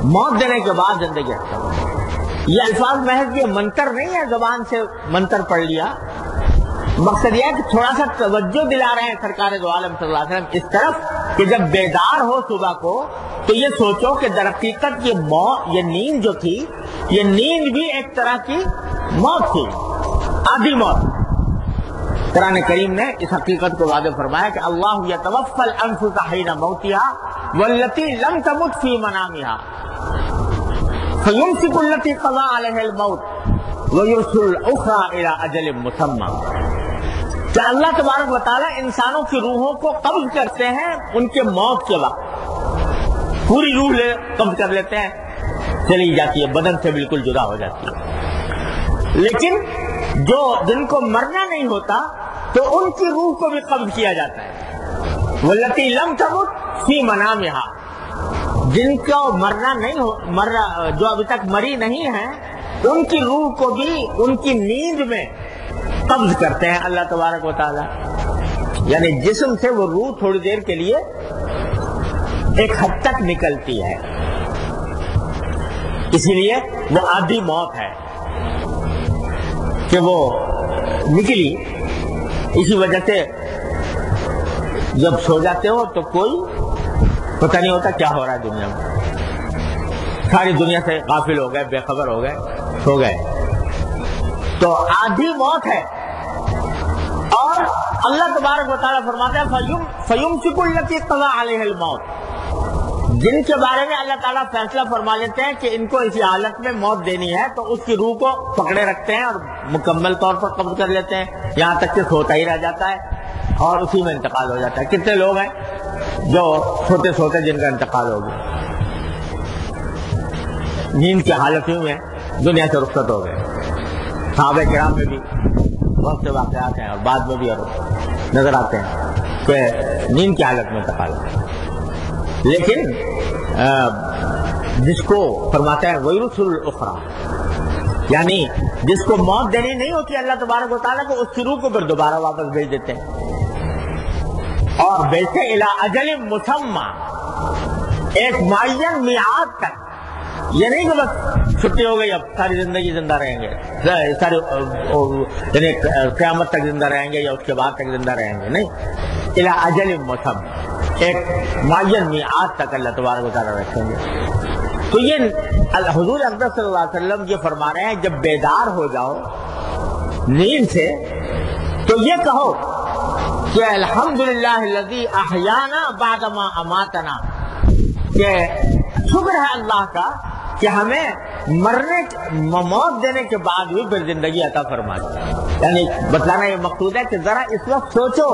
موت دینے کے بعد زندگی عطا فرمائی. یہ الفاظ محض یہ منتر نہیں ہے، زبان سے منتر پڑھ لیا. مقصد یہ ہے کہ تھوڑا سا توجہ دلا رہے ہیں سرکار دو عالم صلی اللہ علیہ وسلم اس طرف کہ جب بیدار ہو صبح کو تو یہ سوچو کہ در حقیقت یہ نیند جو تھی، یہ نیند بھی ایک طرح کی موت تھی، آدھی موت. قرآن کریم نے اس حقیقت کو واضح فرمایا کہ اللہ یتوفی الانفس حین موتها والتی لم تمت فی منامها فیمسک التی قضى علیها الموت ویرسل الاخرى الى اجل مسمى. کہ اللہ تبارک و تعالیٰ انسانوں کی روحوں کو قبض کرتے ہیں ان کے موت کے وقت. پوری روح قبض کر لیتے ہیں، چلی جاتی ہے، بدن سے بالکل جدا ہو جاتی ہے. لیکن جن کو مرنا نہیں ہوتا تو ان کی روح کو بھی قبض کیا جاتا ہے. والتی لم تمت فی منامها، جن کو مرنا نہیں ہو، جو ابھی تک مری نہیں ہے، ان کی روح کو بھی ان کی نیند میں قبض کرتے ہیں اللہ تبارک و تعالی. یعنی جسم سے وہ روح تھوڑی دیر کے لیے ایک حد تک نکلتی ہے، اسی لیے وہ آدھی موت ہے کہ وہ نکلی. اسی وجہ سے جب سو جاتے ہو تو کوئی پتہ نہیں ہوتا کیا ہو رہا ہے دنیا میں. ساری دنیا سے غافل ہو گئے، بے خبر ہو گئے، سو گئے. تو آدھی موت ہے. اور اللہ تبارک و تعالیٰ فرماتا ہے فیمسک التی قضی علیہ الموت. جن کے بارے میں اللہ تعالیٰ فیصلہ فرما لیتے ہیں کہ ان کو اسی حالت میں موت دینی ہے تو اس کی روح کو پکڑے رکھتے ہیں اور مکمل طور پر قبض کر لیتے ہیں، یہاں تک کہ سوتا ہی رہ جاتا ہے اور اسی میں انتقال ہو جاتا ہے. کتنے لوگ ہیں جو سوتے سوتے جن کا انتقال ہو گیا، نیند کی حالت میں دنیا سے رخصت ہو گئے. صحابہ کرام میں بھی بہت سے واقعات ہیں اور بعد میں بھی نظر آتے ہیں کہ نیند کی حالت میں انتقال ہو. لیکن جس کو فرماتا ہے ویرسل الاخری، یعنی جس کو موت دینی نہیں ہوتی اللہ تبارک و تعالیٰ کو، اس کی روح کو پھر دوبارہ واپس بھیج دیتے ہیں اور بھیجتے الی اجل مسمى، ایک معین میعاد تک. یہ نہیں کہ بس چھٹی ہو گئی اب ساری زندگی زندہ رہیں گے، ساری یعنی قیامت تک زندہ رہیں گے یا اس کے بعد تک زندہ رہیں گے، نہیں. الی اجل مسمى، ایک معین میعاد تک اللہ تبارک و تعالیٰ رکھیں گے. تو یہ حضور اقدس صلی اللہ علیہ وسلم یہ فرما رہے ہیں جب بیدار ہو جاؤ نیند سے تو یہ کہو کہ الحمدللہ الذی احیانا بعدما اماتنا، کہ شکر ہے اللہ کا کہ ہمیں موت دینے کے بعد بھی پھر زندگی عطا فرما دی. یعنی بتلانا یہ مقصود ہے کہ ذرا اس وقت سوچو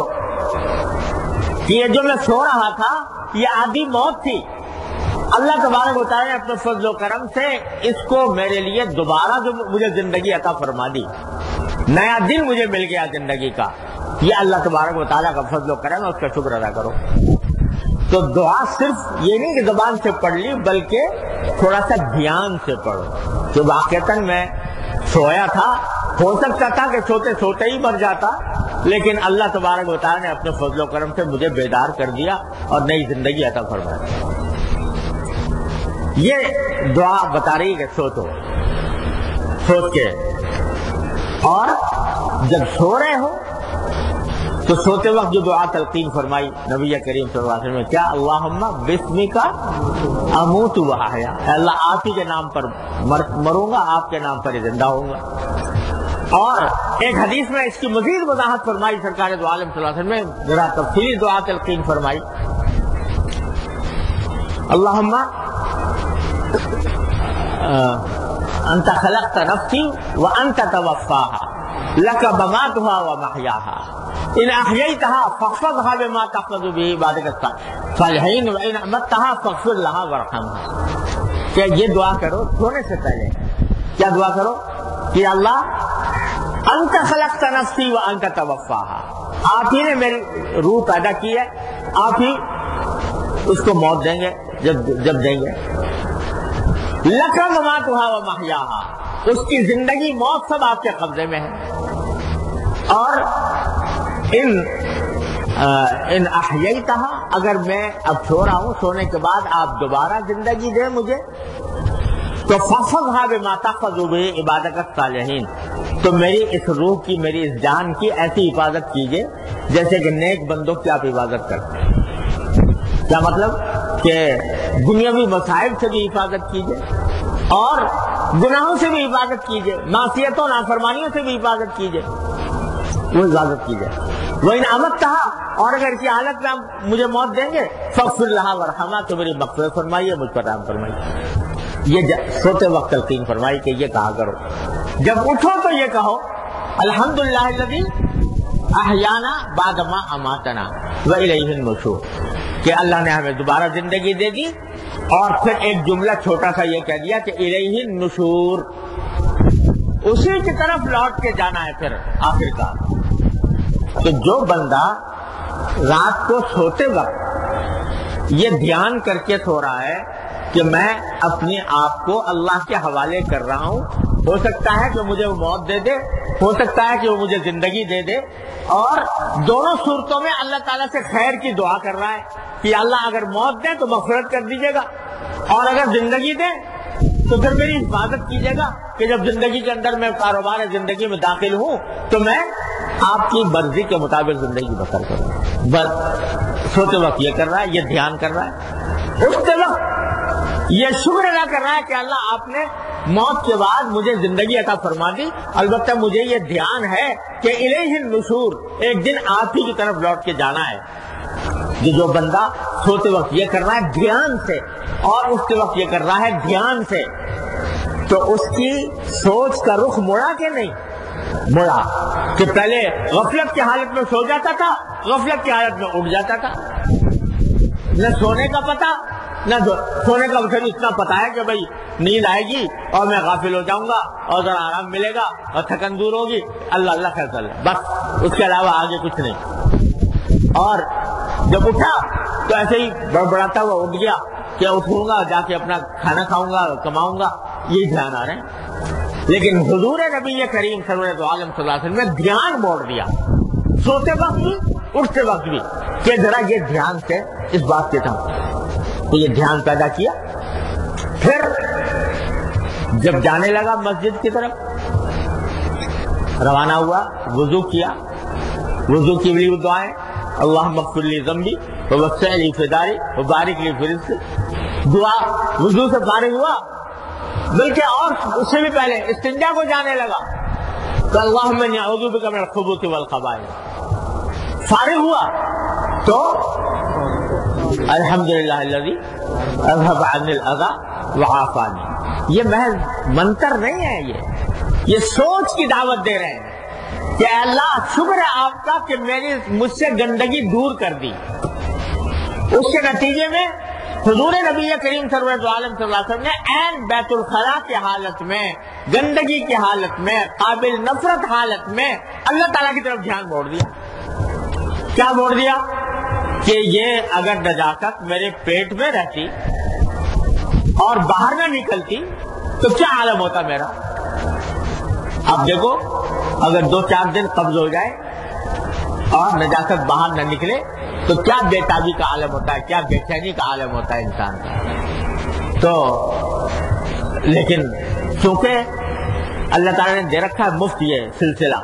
کہ یہ جو میں سو رہا تھا یہ آدھی موت تھی. اللہ تبارک و تعالیٰ نے اپنے فضل و کرم سے اس کو میرے لیے دوبارہ جو مجھے زندگی عطا فرما دی، نیا دن مجھے مل گیا زندگی کا. یہ اللہ تبارک و تعالیٰ کا فضل و کرم ہے، اس کا شکر ادا کرو۔ تو دعا صرف یہ نہیں کہ زبان سے پڑھ لی، بلکہ تھوڑا سا دھیان سے پڑھو کہ واقعتاً میں سویا تھا، ہو سکتا تھا کہ سوتے سوتے ہی مر جاتا، لیکن اللہ تبارک و تعالیٰ نے اپنے فضل و کرم سے مجھے بیدار کر دیا اور نئی زندگی عطا فرمائی۔ یہ دعا بتا رہی ہے کہ سوچو، سوچ کے، اور جب سو رہے ہو تو سوتے وقت جو دعا تلقین فرمائی نبی کریم صلی اللہ علیہ وسلم نے، کیا اللہم بسمک اموت و احیا، اللہ آپ ہی کے نام پر مروں گا، آپ کے نام پر زندہ ہوں گا۔ اور ایک حدیث میں اس کی مزید وضاحت فرمائی سرکار دو عالم صلی اللہ علیہ وسلم نے، ذرا تفصیلی دعا تلقین فرمائی، اللہم انت خلقت نفسی وانت توفاها لک مماتها ومحیاها ان احییتها فاحفظها بما تحفظ به عبادک الصالحین وان امتها فاغفر لها وارحمها۔ کہ یہ دعا کرو سونے سے پہلے، کیا دعا کرو کہ اللہ انت خلقت نفسی وانت توفاها، آپ ہی نے میری روح پیدا کی ہے، آپ ہی اس کو موت دیں گے جب دیں گے، لک مماتها ومحیاها، اس کی زندگی موت سب آپ کے قبضے میں ہے، اور ان احییتها، اگر میں اب سو رہا ہوں، سونے کے بعد آپ دوبارہ زندگی دیں مجھے، تو فاحفظها بما تحفظ به عبادک الصالحین، تو میری اس روح کی، میری اس جان کی ایسی حفاظت کیجئے جیسے کہ نیک بندوں کی آپ حفاظت کرتے ہیں۔ کیا مطلب کہ دنیاوی مصائب سے بھی حفاظت کیجئے اور گناہوں سے بھی حفاظت کیجئے، معصیتوں نافرمانیوں سے بھی حفاظت کیجئے، وہ حفاظت کیجئے۔ وَإِنْ أَمَتَّهَا، اور اگر اسی حالت میں مجھے موت دیں گے، فَاغْفِرْ لَهَا وَارْحَمْهَا، تو میری مغفرت فرمائیے، مجھ پر رحم فرمائیے۔ یہ سوتے وقت تلقین فرمائی کہ یہ کہا کرو، جب اٹھو تو یہ کہو الحمدللہ الذی احیانا بعد ما اماتنا وإلیہ النشور، کہ اللہ نے ہمیں دوبارہ زندگی دے دی، اور پھر ایک جملہ چھوٹا سا یہ کہہ دیا کہ الیہ النشور، اسی کی طرف لوٹ کے جانا ہے پھر آخر کار۔ تو جو بندہ رات کو سوتے وقت یہ دھیان کر کے سو رہا ہے کہ میں اپنے آپ کو اللہ کے حوالے کر رہا ہوں، ہو سکتا ہے کہ مجھے وہ موت دے دے، ہو سکتا ہے کہ وہ مجھے زندگی دے دے، اور دونوں صورتوں میں اللہ تعالیٰ سے خیر کی دعا کر رہا ہے کہ اللہ اگر موت دے تو مغفرت کر دیجیے گا، اور اگر زندگی دے تو پھر میری حفاظت کیجیے گا کہ جب زندگی کے اندر میں کاروبار زندگی میں داخل ہوں تو میں آپ کی مرضی کے مطابق زندگی بسر کروں۔ بس سوتے وقت یہ کر رہا ہے، یہ دھیان کر رہا ہے، اٹھتے وقت یہ شکر ادا کر رہا ہے کہ اللہ آپ نے موت کے بعد مجھے زندگی عطا فرما دی، البتہ مجھے یہ دھیان ہے کہ الیہ النشور، ایک دن آپ ہی کی طرف لوٹ کے جانا ہے۔ جو بندہ سوتے وقت یہ کر رہا ہے دھیان سے، اور اٹھتے وقت یہ کر رہا ہے دھیان سے، تو اس کی سوچ کا رخ مڑا کہ نہیں مڑا، کہ پہلے غفلت کی حالت میں سو جاتا تھا، غفلت کی حالت میں اٹھ جاتا تھا، نہ سونے کا پتہ نہ سونے کا پھر اتنا پتا ہے کہ بھائی نیند آئے گی اور میں غافل ہو جاؤں گا اور ذرا آرام ملے گا اور تھکن دور ہوگی، اللہ اللہ خیر کر لے، بس اس کے علاوہ آگے کچھ نہیں۔ اور جب اٹھا تو ایسے ہی بڑبڑاتا ہوا اٹھ گیا کہ اٹھوں گا، جا کے اپنا کھانا کھاؤں گا، کماؤں گا، یہی دھیان آ رہے ہیں۔ لیکن حضور نبی کریم سرور عالم صلی اللہ علیہ وسلم نے دھیان موڑ دیا، سوتے وقت بھی اٹھتے وقت بھی، کہ ذرا یہ دھیان سے اس بات کے تھا، تو یہ دھیان پیدا کیا۔ پھر جب جانے لگا مسجد کی طرف، روانہ ہوا، وضو کیا، وضو کی بھی دعائیں، اللہم اغفر لی ذنبی ووسع لی فی داری وبارک لی فی رزقی، دعا وضو سے فارغ ہوا، بلکہ اور اس سے بھی پہلے استنجا کو جانے لگا تو اللہم انی اعوذ بک من الخبث والخبائث، فارغ ہوا تو الحمدللہ الذی اذهب عنی الاذی وعافانی۔ یہ محض منتر نہیں ہے، یہ سوچ کی دعوت دے رہے ہیں کہ اللہ شکر ہے آپ کا کہ مجھ سے گندگی دور کر دی۔ اس کے نتیجے میں حضور نبی کریم سرور عالم صلی اللہ علیہ وسلم نے عین بیت الخلاء کی حالت میں، گندگی کی حالت میں، قابل نفرت حالت میں اللہ تعالیٰ کی طرف دھیان موڑ دیا کیا موڑ دیا کہ یہ اگر نجاست میرے پیٹ میں رہتی اور باہر نہ نکلتی تو کیا عالم ہوتا میرا. اب دیکھو اگر 2-4 دن قبض ہو جائے اور نجاست باہر نہ نکلے تو کیا بے تابی کا عالم ہوتا ہے, کیا بے چینی کا عالم ہوتا ہے انسان کا. تو لیکن چونکہ اللہ تعالیٰ نے دے رکھا ہے مفت یہ سلسلہ,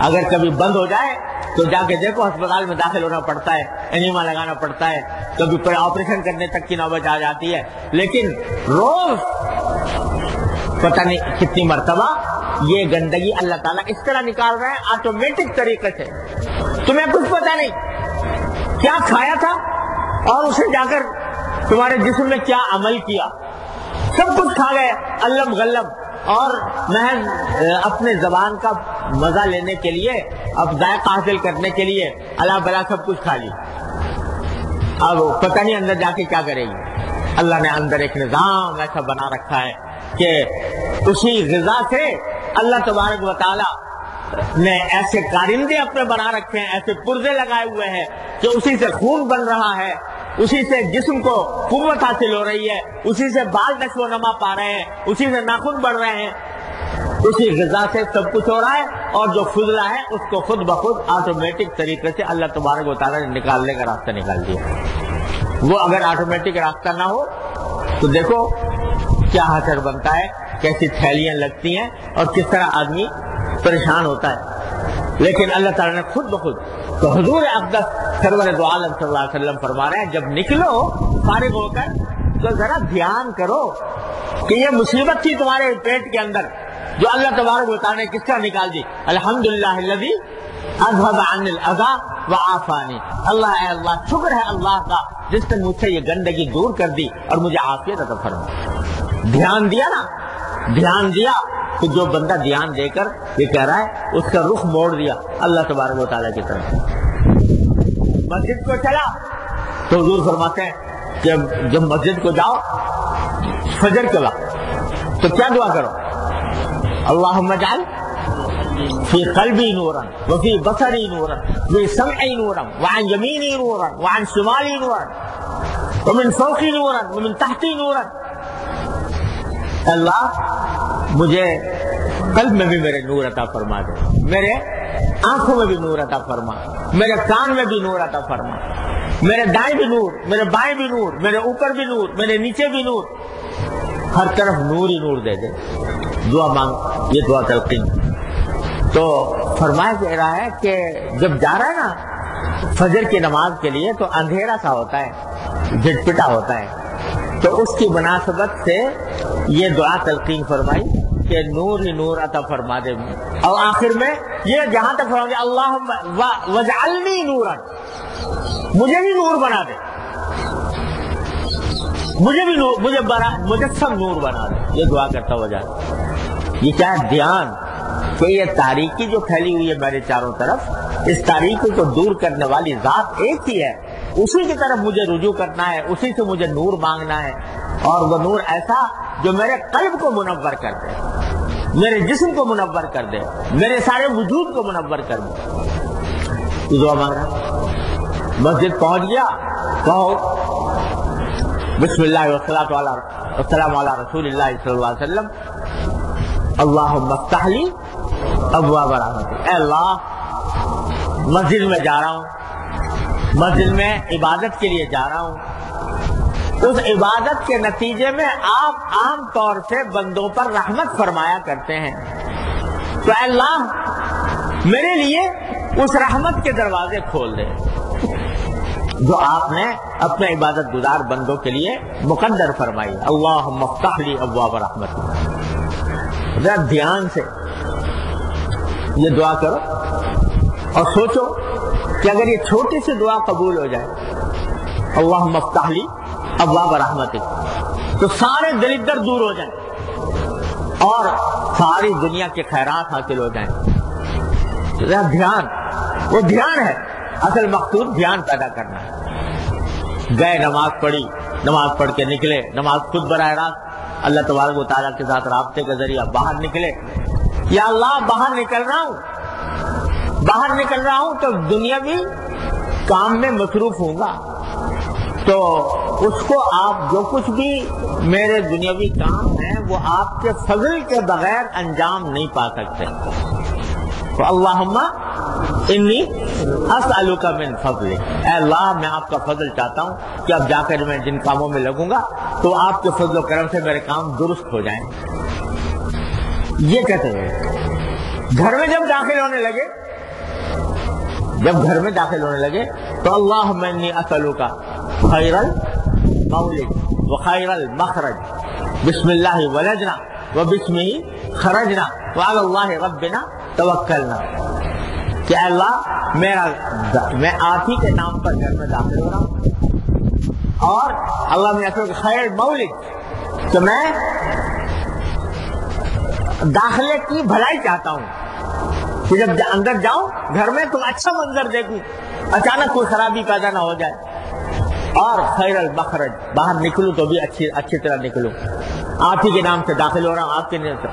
اگر کبھی بند ہو جائے تو جا کے دیکھو ہسپتال میں داخل ہونا پڑتا ہے, انیما لگانا پڑتا ہے, کبھی کوئی آپریشن کرنے تک کی نوبت آ جاتی ہے. لیکن روز پتہ نہیں کتنی مرتبہ یہ گندگی اللہ تعالیٰ اس طرح نکال رہے ہیں آٹومیٹک طریقے سے. تمہیں کچھ پتہ نہیں کیا کھایا تھا اور اسے جا کر تمہارے جسم میں کیا عمل کیا, سب کچھ کھا گئے علم غلم, اور محض اپنے زبان کا مزہ لینے کے لیے, اب ذائقہ حاصل کرنے کے لیے اللہ بلا سب کچھ کھا لی. اب پتہ نہیں اندر جا کے کیا کرے گی. اللہ نے اندر ایک نظام ایسا بنا رکھا ہے کہ اسی غذا سے اللہ تبارک و تعالی نے ایسے کارندے اپنے بنا رکھے ہیں, ایسے پرزے لگائے ہوئے ہیں کہ اسی سے خون بن رہا ہے, اسی سے جسم کو قوت حاصل ہو رہی ہے, اسی سے بال نشو و نما پا رہے ہیں, اسی سے ناخن بڑھ رہے ہیں, اسی غذا سے سب کچھ ہو رہا ہے. اور جو فضلہ ہے اس کو خود بخود آٹومیٹک طریقے سے اللہ تبارک و تعالیٰ نے نکالنے کا راستہ نکال دیا. وہ اگر آٹومیٹک راستہ نہ ہو تو دیکھو کیا حشر بنتا ہے, کیسی تھیلیاں لگتی ہیں اور کس طرح آدمی پریشان ہوتا ہے. لیکن اللہ تعالیٰ نے خود بخود, تو حضور اقدس سرور دو عالم صلی اللہ علیہ وسلم فرما رہے ہیں جب نکلو فارغ ہو کر تو ذرا دھیان کرو کہ یہ مصیبت تھی تمہارے پیٹ کے اندر جو اللہ تبارک و تعالیٰ نے کس طرح نکال دی. الحمدللہ الذی اذهب عنی الاذی وعافانی. اللہ اے اللہ, شکر ہے اللہ کا جس نے مجھ سے یہ گندگی دور کر دی اور مجھے عافیت عطا فرمائی. دھیان دیا نا, دھیان دیا تو جو بندہ دھیان دے کر یہ کہہ رہا ہے اس کا رخ موڑ دیا اللہ تبارک و تعالیٰ کی طرف. مسجد کو چلا تو حضور فرماتے ہیں کہ جب مسجد کو جاؤ فجر کے وقت تو کیا دعا کرو, اللہم اجعل فی قلبی نورا وفی بصری نورا وفی سمعی نورا وعن یمینی نورا وعن شمالی نورا ومن فوقی نورا ومن تحتی نورا. اللہ مجھے قلب میں بھی میرے نور عطا فرما دے, میرے آنکھوں میں بھی نور عطا فرما, میرے کان میں بھی نور عطا فرما, میرے دائیں بھی نور, میرے بائیں بھی نور, میرے اوپر بھی نور, میرے نیچے بھی نور, ہر طرف نور ہی نور دے دے. دعا مانگ, یہ دعا تلقین. تو فرمایا جا رہا ہے کہ جب جا رہا ہے نا فجر کی نماز کے لیے تو اندھیرا سا ہوتا ہے, جھٹپٹا ہوتا ہے, تو اس کی مناسبت سے یہ دعا تلقین فرمائی کہ نور ہی نور عطا فرما دے. اور آخر میں یہ جہاں تک فرما دے اللہم وجعلنی نورا, مجھے بھی نور بنا دے, مجھے بھی نور, مجھے مجسم نور بنا دے. یہ دعا کرتا ہوا جائے. یہ کیا ہے دھیان کہ یہ تاریکی جو پھیلی ہوئی ہے میرے چاروں طرف, اس تاریکی کو دور کرنے والی ذات ایک ہی ہے, اسی کی طرف مجھے رجوع کرنا ہے, اسی سے مجھے نور مانگنا ہے. اور وہ نور ایسا جو میرے قلب کو منور کر دے, میرے جسم کو منور کر دے, میرے سارے وجود کو منور کر دے. دعا مانگ رہا, مسجد پہنچ گیا, کہو بسم اللہ والسلام علی رسول اللہ صلی اللہ علیہ وسلم, اللہم افتح لی ابواب رحمتک. اے اللہ مسجد میں جا رہا ہوں, مسجد میں عبادت کے لیے جا رہا ہوں, اس عبادت کے نتیجے میں آپ عام طور سے بندوں پر رحمت فرمایا کرتے ہیں, تو اے اللہ میرے لیے اس رحمت کے دروازے کھول دے جو آپ نے اپنے عبادت گزار بندوں کے لیے مقدر فرمائی. اللہم افتح لی ابواب رحمتک. ذرا دھیان سے یہ دعا کرو اور سوچو کہ اگر یہ چھوٹی سی دعا قبول ہو جائے, اللہم افتح لی ابواب رحمتک, تو سارے دلدر دور ہو جائیں اور ساری دنیا کے خیرات حاصل ہو جائیں. ذرا دھیان, وہ دھیان ہے, اصل مقصود دھیان پیدا کرنا ہے. گئے نماز پڑھی, نماز پڑھ کے نکلے, نماز خود براہ راست اللہ تبارک و تعالیٰ کے ساتھ رابطے کا ذریعہ باہر نکلے. یا اللہ باہر نکل رہا ہوں, باہر نکل رہا ہوں تو دنیاوی کام میں مصروف ہوں گا، تو اس کو آپ جو کچھ بھی میرے دنیاوی کام ہیں وہ آپ کے فضل کے بغیر انجام نہیں پا سکتے. تو اللہم انی اسألک من فضلک، اے اللہ میں آپ کا فضل چاہتا ہوں کہ اب جا کر میں جن کاموں میں لگوں گا تو آپ کے فضل و کرم سے میرے کام درست ہو جائیں. یہ کہتے ہیں گھر میں جب داخل ہونے لگے تو اللہم انی اسألک خیر المولد وخیر المخرج، بسم اللہ ولجنا وبسمہ خرجنا وعلی اللہ ربنا توکلنا، کہ اللہ میں آپ ہی کے نام پر گھر میں داخل ہو رہا ہوں، اور اللہ میں اسألک خیر المولد، کہ میں داخلے کی بھلائی چاہتا ہوں کہ جب اندر جاؤں گھر میں تو اچھا منظر دیکھوں، اچانک کوئی خرابی پیدا نہ ہو جائے، اور خیر المخرج، باہر نکلوں تو بھی اچھی طرح نکلوں، آپ ہی کے نام سے داخل ہو رہا ہوں، آپ کے نام سے.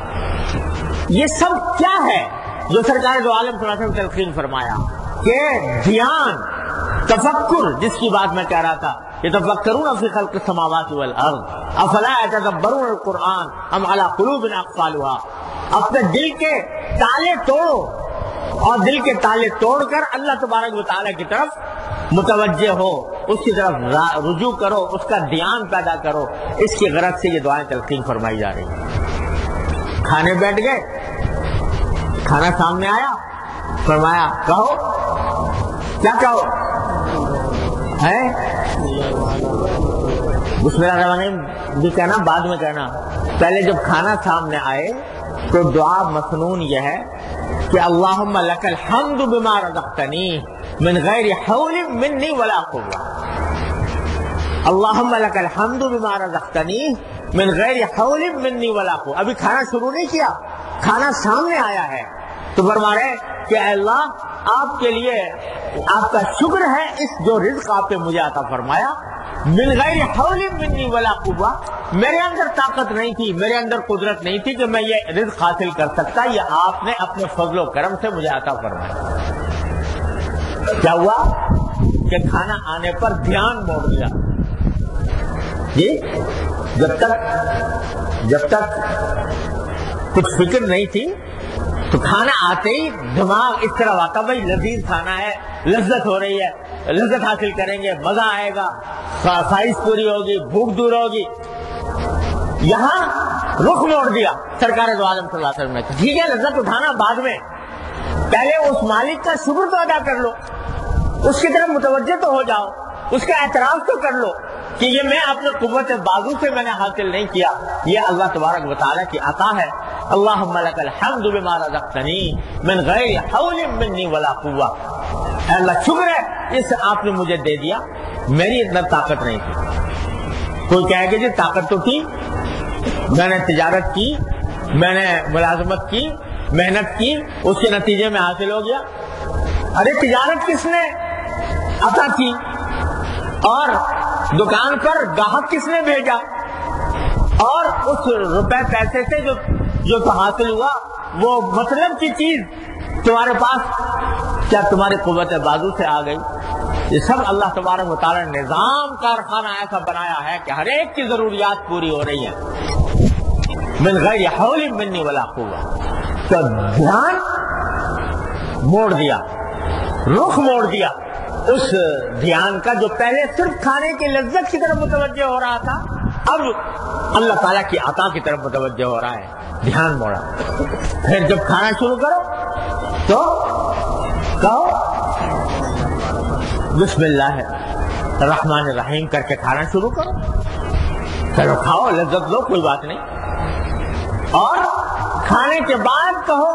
یہ سب کیا ہے جو سرکار دو عالم صلی اللہ علیہ وسلم تلقین فرمایا کہ دھیان، تفکر، جس کی بات میں کہہ رہا تھا، یتفکرون فی خلق السماوات والارض افلا یتدبرون القرآن ام علی قلوب اقفالها، اپنے دل کے تالے توڑو، اور دل کے تالے توڑ کر اللہ تبارک و تعالیٰ کی طرف متوجہ ہو، اس کی طرف رجوع کرو، اس کا دھیان پیدا کرو. اس کی غرض سے یہ دعائیں تلقین فرمائی جا رہی ہیں. کھانے بیٹھ گئے، کھانا سامنے آیا، فرمایا کہو، کیا کہو ہے؟ بسم اللہ الرحمن الرحیم بھی کہنا، بعد میں کہنا. پہلے جب کھانا سامنے آئے تو دعا مسنون یہ ہے کہ اللہم لک الحمد بما رزقتنی من غیر حول منی ولا قوة، اللہم لک الحمد بما رزقتنی من غیر حول منی ولا قوة. ابھی کھانا شروع نہیں کیا، کھانا سامنے آیا ہے تو فرما رہے کہ اے اللہ آپ کے لیے آپ کا شکر ہے اس جو رزق آپ نے مجھے عطا فرمایا، من غیر حول منی ولا قوة، میرے اندر طاقت نہیں تھی، میرے اندر قدرت نہیں تھی کہ میں یہ رزق حاصل کر سکتا، یہ آپ نے اپنے فضل و کرم سے مجھے عطا فرمایا. کیا ہوا کہ کھانا آنے پر دھیان موڑ دیا. جی جب تک کچھ فکر نہیں تھی تو کھانا آتے ہی دماغ اس طرح آتا، بھائی لذیذ کھانا ہے، لذت ہو رہی ہے، لذت حاصل کریں گے، مزہ آئے گا، خواہش پوری ہوگی، بھوک دور ہوگی. یہاں رخ موڑ دیا سرکار دو عالم صلی اللہ علیہ وسلم نے. ٹھیک ہے لذت اٹھانا بعد میں، پہلے اس مالک کا شکر تو ادا کر لو، اس کی طرف متوجہ تو ہو جاؤ، اس کا اعتراف تو کر لو کہ یہ میں اپنے قوت بازو سے میں نے حاصل نہیں کیا، یہ اللہ تبارک و تعالیٰ کی عطا ہے. اللہم لک الحمد بما رزقتنی من غیر حول منی ولا قوة، اے اللہ شکر ہے اس آپ نے مجھے دے دیا، میری اتنا طاقت نہیں تھی. کوئی کہے گا جی طاقت تو تھی، میں نے تجارت کی، میں نے ملازمت کی، محنت کی، اس کے نتیجے میں حاصل ہو گیا. ارے تجارت کس نے عطا کی، اور دکان پر گاہک کس نے بھیجا، اور اس روپے پیسے سے جو تو حاصل ہوا وہ مطلب کی چیز تمہارے پاس کیا تمہاری قوت بازو سے آ گئی؟ یہ سب اللہ تبارک و تعالیٰ نے نظام کارخانہ ایسا بنایا ہے کہ ہر ایک کی ضروریات پوری ہو رہی ہیں من غیر حول منی ولا قوة. تو دھیان موڑ دیا، رخ موڑ دیا اس دھیان کا جو پہلے صرف کھانے کی لذت کی طرف متوجہ ہو رہا تھا، اب اللہ تعالیٰ کی عطا کی طرف متوجہ ہو رہا ہے. دھیان موڑا. پھر جب کھانا شروع کرو تو کہو بسم اللہ الرحمن الرحیم کر کے کھانا شروع کرو. چلو کھاؤ، لذت لو، کوئی بات نہیں. اور کھانے کے بعد کہو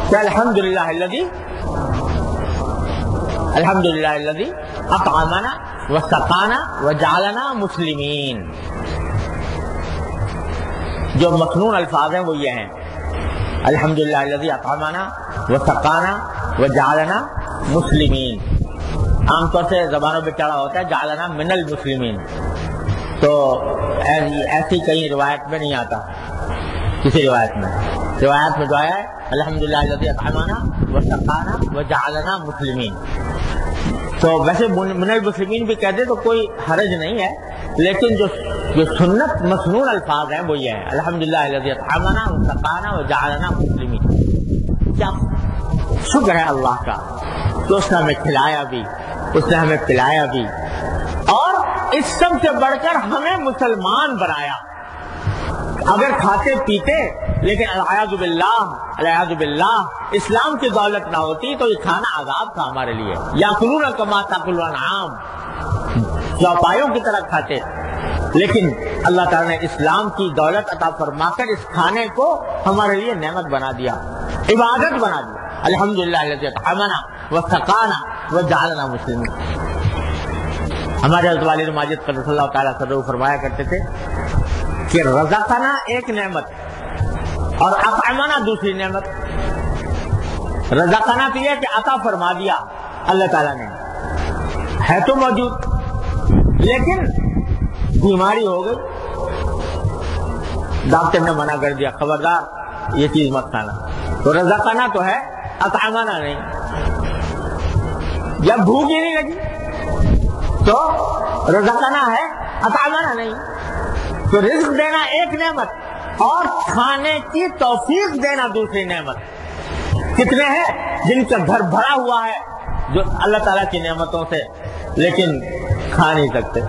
کہ الحمدللہ الذی اطعمنا وسقانا وجعلنا مسلمین. جو مصنون الفاظ ہیں وہ یہ ہیں، الحمدللہ الذی اطعمنا وسقانا وجعلنا مسلمین. عام طور سے زبانوں پہ چڑھا ہوتا ہے جعلنا من المسلمین، تو ایسی کہیں روایت میں نہیں آتا، کسی روایت میں روایت میں جو آیا ہے الحمدللہ الذی اطعمنا وسقانا وجعلنا مسلمین. تو ویسے من المسلمین بھی کہتے تو کوئی حرج نہیں ہے، لیکن جو سنت مسنون الفاظ ہیں وہ یہ ہے الحمدللہ الذی اطعمنا وسقانا وجعلنا مسلمین. کیا شکر ہے اللہ کا کہ اس نے ہمیں کھلایا بھی، اس نے ہمیں پلایا بھی، اور اس سب سے بڑھ کر ہمیں مسلمان بنایا. اگر کھاتے پیتے لیکن العیاذ باللہ اسلام کی دولت نہ ہوتی تو یہ کھانا عذاب تھا ہمارے لیے. یاکلون کما تاکل الانعام، چوپایوں کی طرح کھاتے، لیکن اللہ تعالیٰ نے اسلام کی دولت عطا فرما کر اس کھانے کو ہمارے لیے نعمت بنا دیا، عبادت بنا دیا. الحمدللہ الذی اطعمنا وسقانا وجعلنا مسلمین. ہمارے حضرت والد ماجد قدس اللہ تعالیٰ صدر فرمایا کرتے تھے کہ رزقنا ایک نعمت اور اطعمنا دوسری نعمت. رزقنا تو یہ کہ عطا فرما دیا اللہ تعالیٰ نے، ہے تو موجود لیکن بیماری ہو گئی، ڈاکٹر نے منع کر دیا خبردار یہ چیز مت کھانا. تو رزقنا تو ہے، اطعمنا نہیں. جب بھوک ہی نہیں لگی تو رزقنا ہے، اطعمنا نہیں. تو رزق دینا ایک نعمت اور کھانے کی توفیق دینا دوسری نعمت. کتنے ہیں جن کا گھر بھرا ہوا ہے جو اللہ تعالیٰ کی نعمتوں سے، لیکن کھا نہیں سکتے،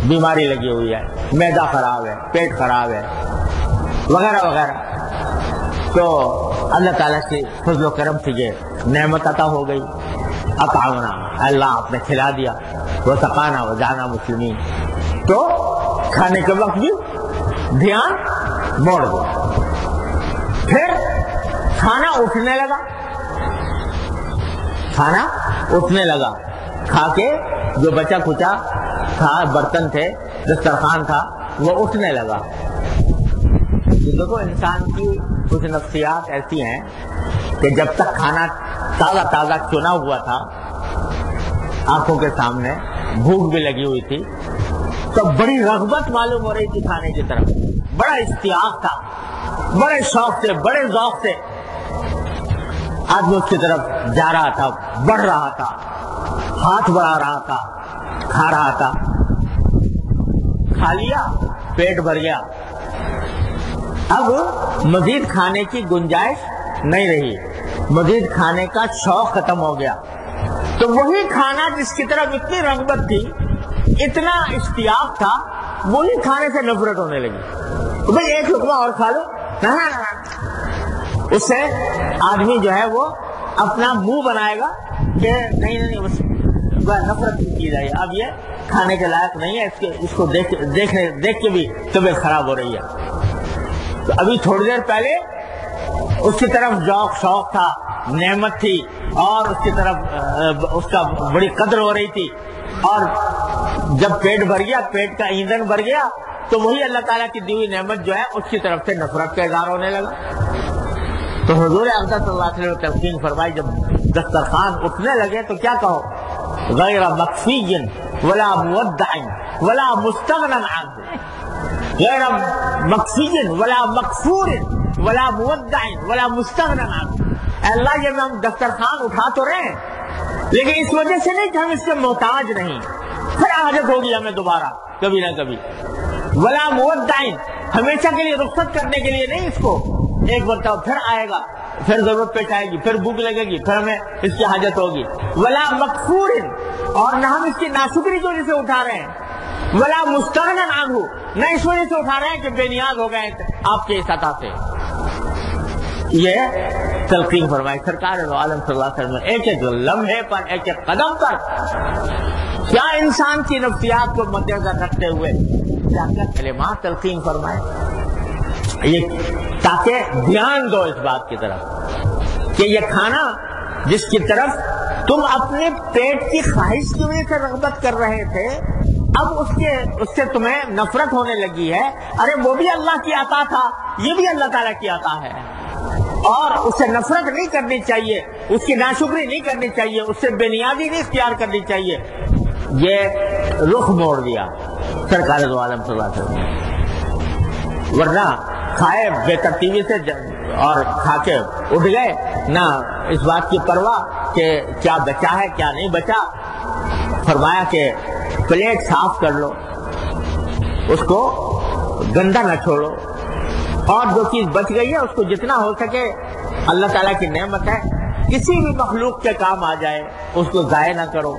بیماری لگی ہوئی ہے، معدہ خراب ہے، پیٹ خراب ہے وغیرہ وغیرہ. تو اللہ تعالیٰ کی فضل و کرم سے یہ نعمت عطا ہو گئی. اطعمنا، اللہ آپ نے کھلا دیا، وسقانا وجعلنا مسلمین. تو کھانے کے وقت بھی دھیان موڑ دو. پھر کھانا اٹھنے لگا، کھانا اٹھنے لگا، کھا کے جو بچا کچا تھا، برتن تھے، دسترخوان تھا، وہ اٹھنے لگا. دیکھو انسان کی کچھ نفسیات ایسی ہیں کہ جب تک کھانا تازہ تازہ چنا ہوا تھا آنکھوں کے سامنے، بھوک بھی لگی ہوئی تھی، تو بڑی رغبت معلوم ہو رہی تھی کھانے کی طرف، بڑا اشتیاق تھا، بڑے شوق سے، بڑے ذوق سے آدمی اس کی طرف جا رہا تھا، بڑھ رہا تھا، ہاتھ بڑھا رہا تھا، کھا رہا تھا. کھا لیا، پیٹ بھر گیا، اب مزید کھانے کی گنجائش نہیں رہی، مزید کھانے کا شوق ختم ہو گیا. تو وہی کھانا جس کی طرف اتنی رغبت تھی، اتنا اشتیاق تھا، وہی کھانے سے نفرت ہونے لگی. تو بھائی ایک لقمہ اور کھا لو، اس سے آدمی جو ہے وہ اپنا منہ بنائے گا کہ نہیں نفرت کی چیز ہے، اب یہ کھانے کے لائق نہیں ہے، اس کو دیکھ کے بھی طبیعت خراب ہو رہی ہے. تو ابھی تھوڑی دیر پہلے اس کی طرف شوق تھا، نعمت تھی، اور اس کی طرف اس کا بڑی قدر ہو رہی تھی، اور جب پیٹ بھر گیا، پیٹ کا ایندھن بھر گیا، تو وہی اللہ تعالیٰ کی دی ہوئی نعمت جو ہے اس کی طرف سے نفرت کا اظہار ہونے لگا. تو حضور اقدس صلی اللہ علیہ وسلم نے تلقین فرمائی جب دسترخوان اٹھنے لگے تو کیا کہو؟ غیر مکفی ولا مودع ولا مستغنى عنه، غیر مکفی ولا مکفور ولا مودع ولا مستغنى عنه. اللہ یہ ہم دسترخوان اٹھا تو رہے ہیں لیکن اس وجہ سے نہیں کہ ہم اس سے محتاج نہیں، پھر حاجت ہوگی ہمیں دوبارہ کبھی نہ کبھی. ولا مودع، ہمیشہ کے لیے رخصت کرنے کے لیے نہیں، اس کو ایک مرتبہ پھر آئے گا، پھر ضرورت پیش آئے گی، پھر بھوک لگے گی، پھر ہمیں اس کی حاجت ہوگی. ولا مکفور، اور نہ ہم اس کی ناشکری کی وجہ سے اٹھا رہے ہیں. ولا مستغنى عنہ، نہ اس وجہ سے اٹھا رہے ہیں کہ بے نیاز ہو گئے آپ کے اس عطا سے. یہ تلقین فرمائی سرکار دو عالم صلی اللہ علیہ وسلم، ایک ایک لمحے پر، ایک ایک قدم پر کیا انسان کی نفسیات کو مد نظر رکھتے ہوئے کیا کیا کلمات تلقین فرمائے، یہ تاکہ دھیان دو اس بات کی طرف کہ یہ کھانا جس کی طرف تم اپنے پیٹ کی خواہش کی وجہ سے رغبت کر رہے تھے، اب اس سے تمہیں نفرت ہونے لگی ہے. ارے وہ بھی اللہ کی عطا تھا، یہ بھی اللہ تعالیٰ کی عطا ہے، اور اس سے نفرت نہیں کرنی چاہیے، اس کی ناشکری نہیں کرنی چاہیے، اس سے بے نیازی نہیں اختیار کرنی چاہیے. یہ رخ موڑ دیا سرکار دو عالم صلی اللہ علیہ وسلم. ورنہ کھائے بے ترتیبی سے اور کھا کے اٹھ گئے، نہ اس بات کی پرواہ کہ کیا بچا ہے کیا نہیں بچا. فرمایا کہ پلیٹ صاف کر لو، اس کو گندا نہ چھوڑو، اور جو چیز بچ گئی ہے اس کو جتنا ہو سکے، اللہ تعالیٰ کی نعمت ہے، کسی بھی مخلوق کے کام آ جائے اس کو ضائع نہ کرو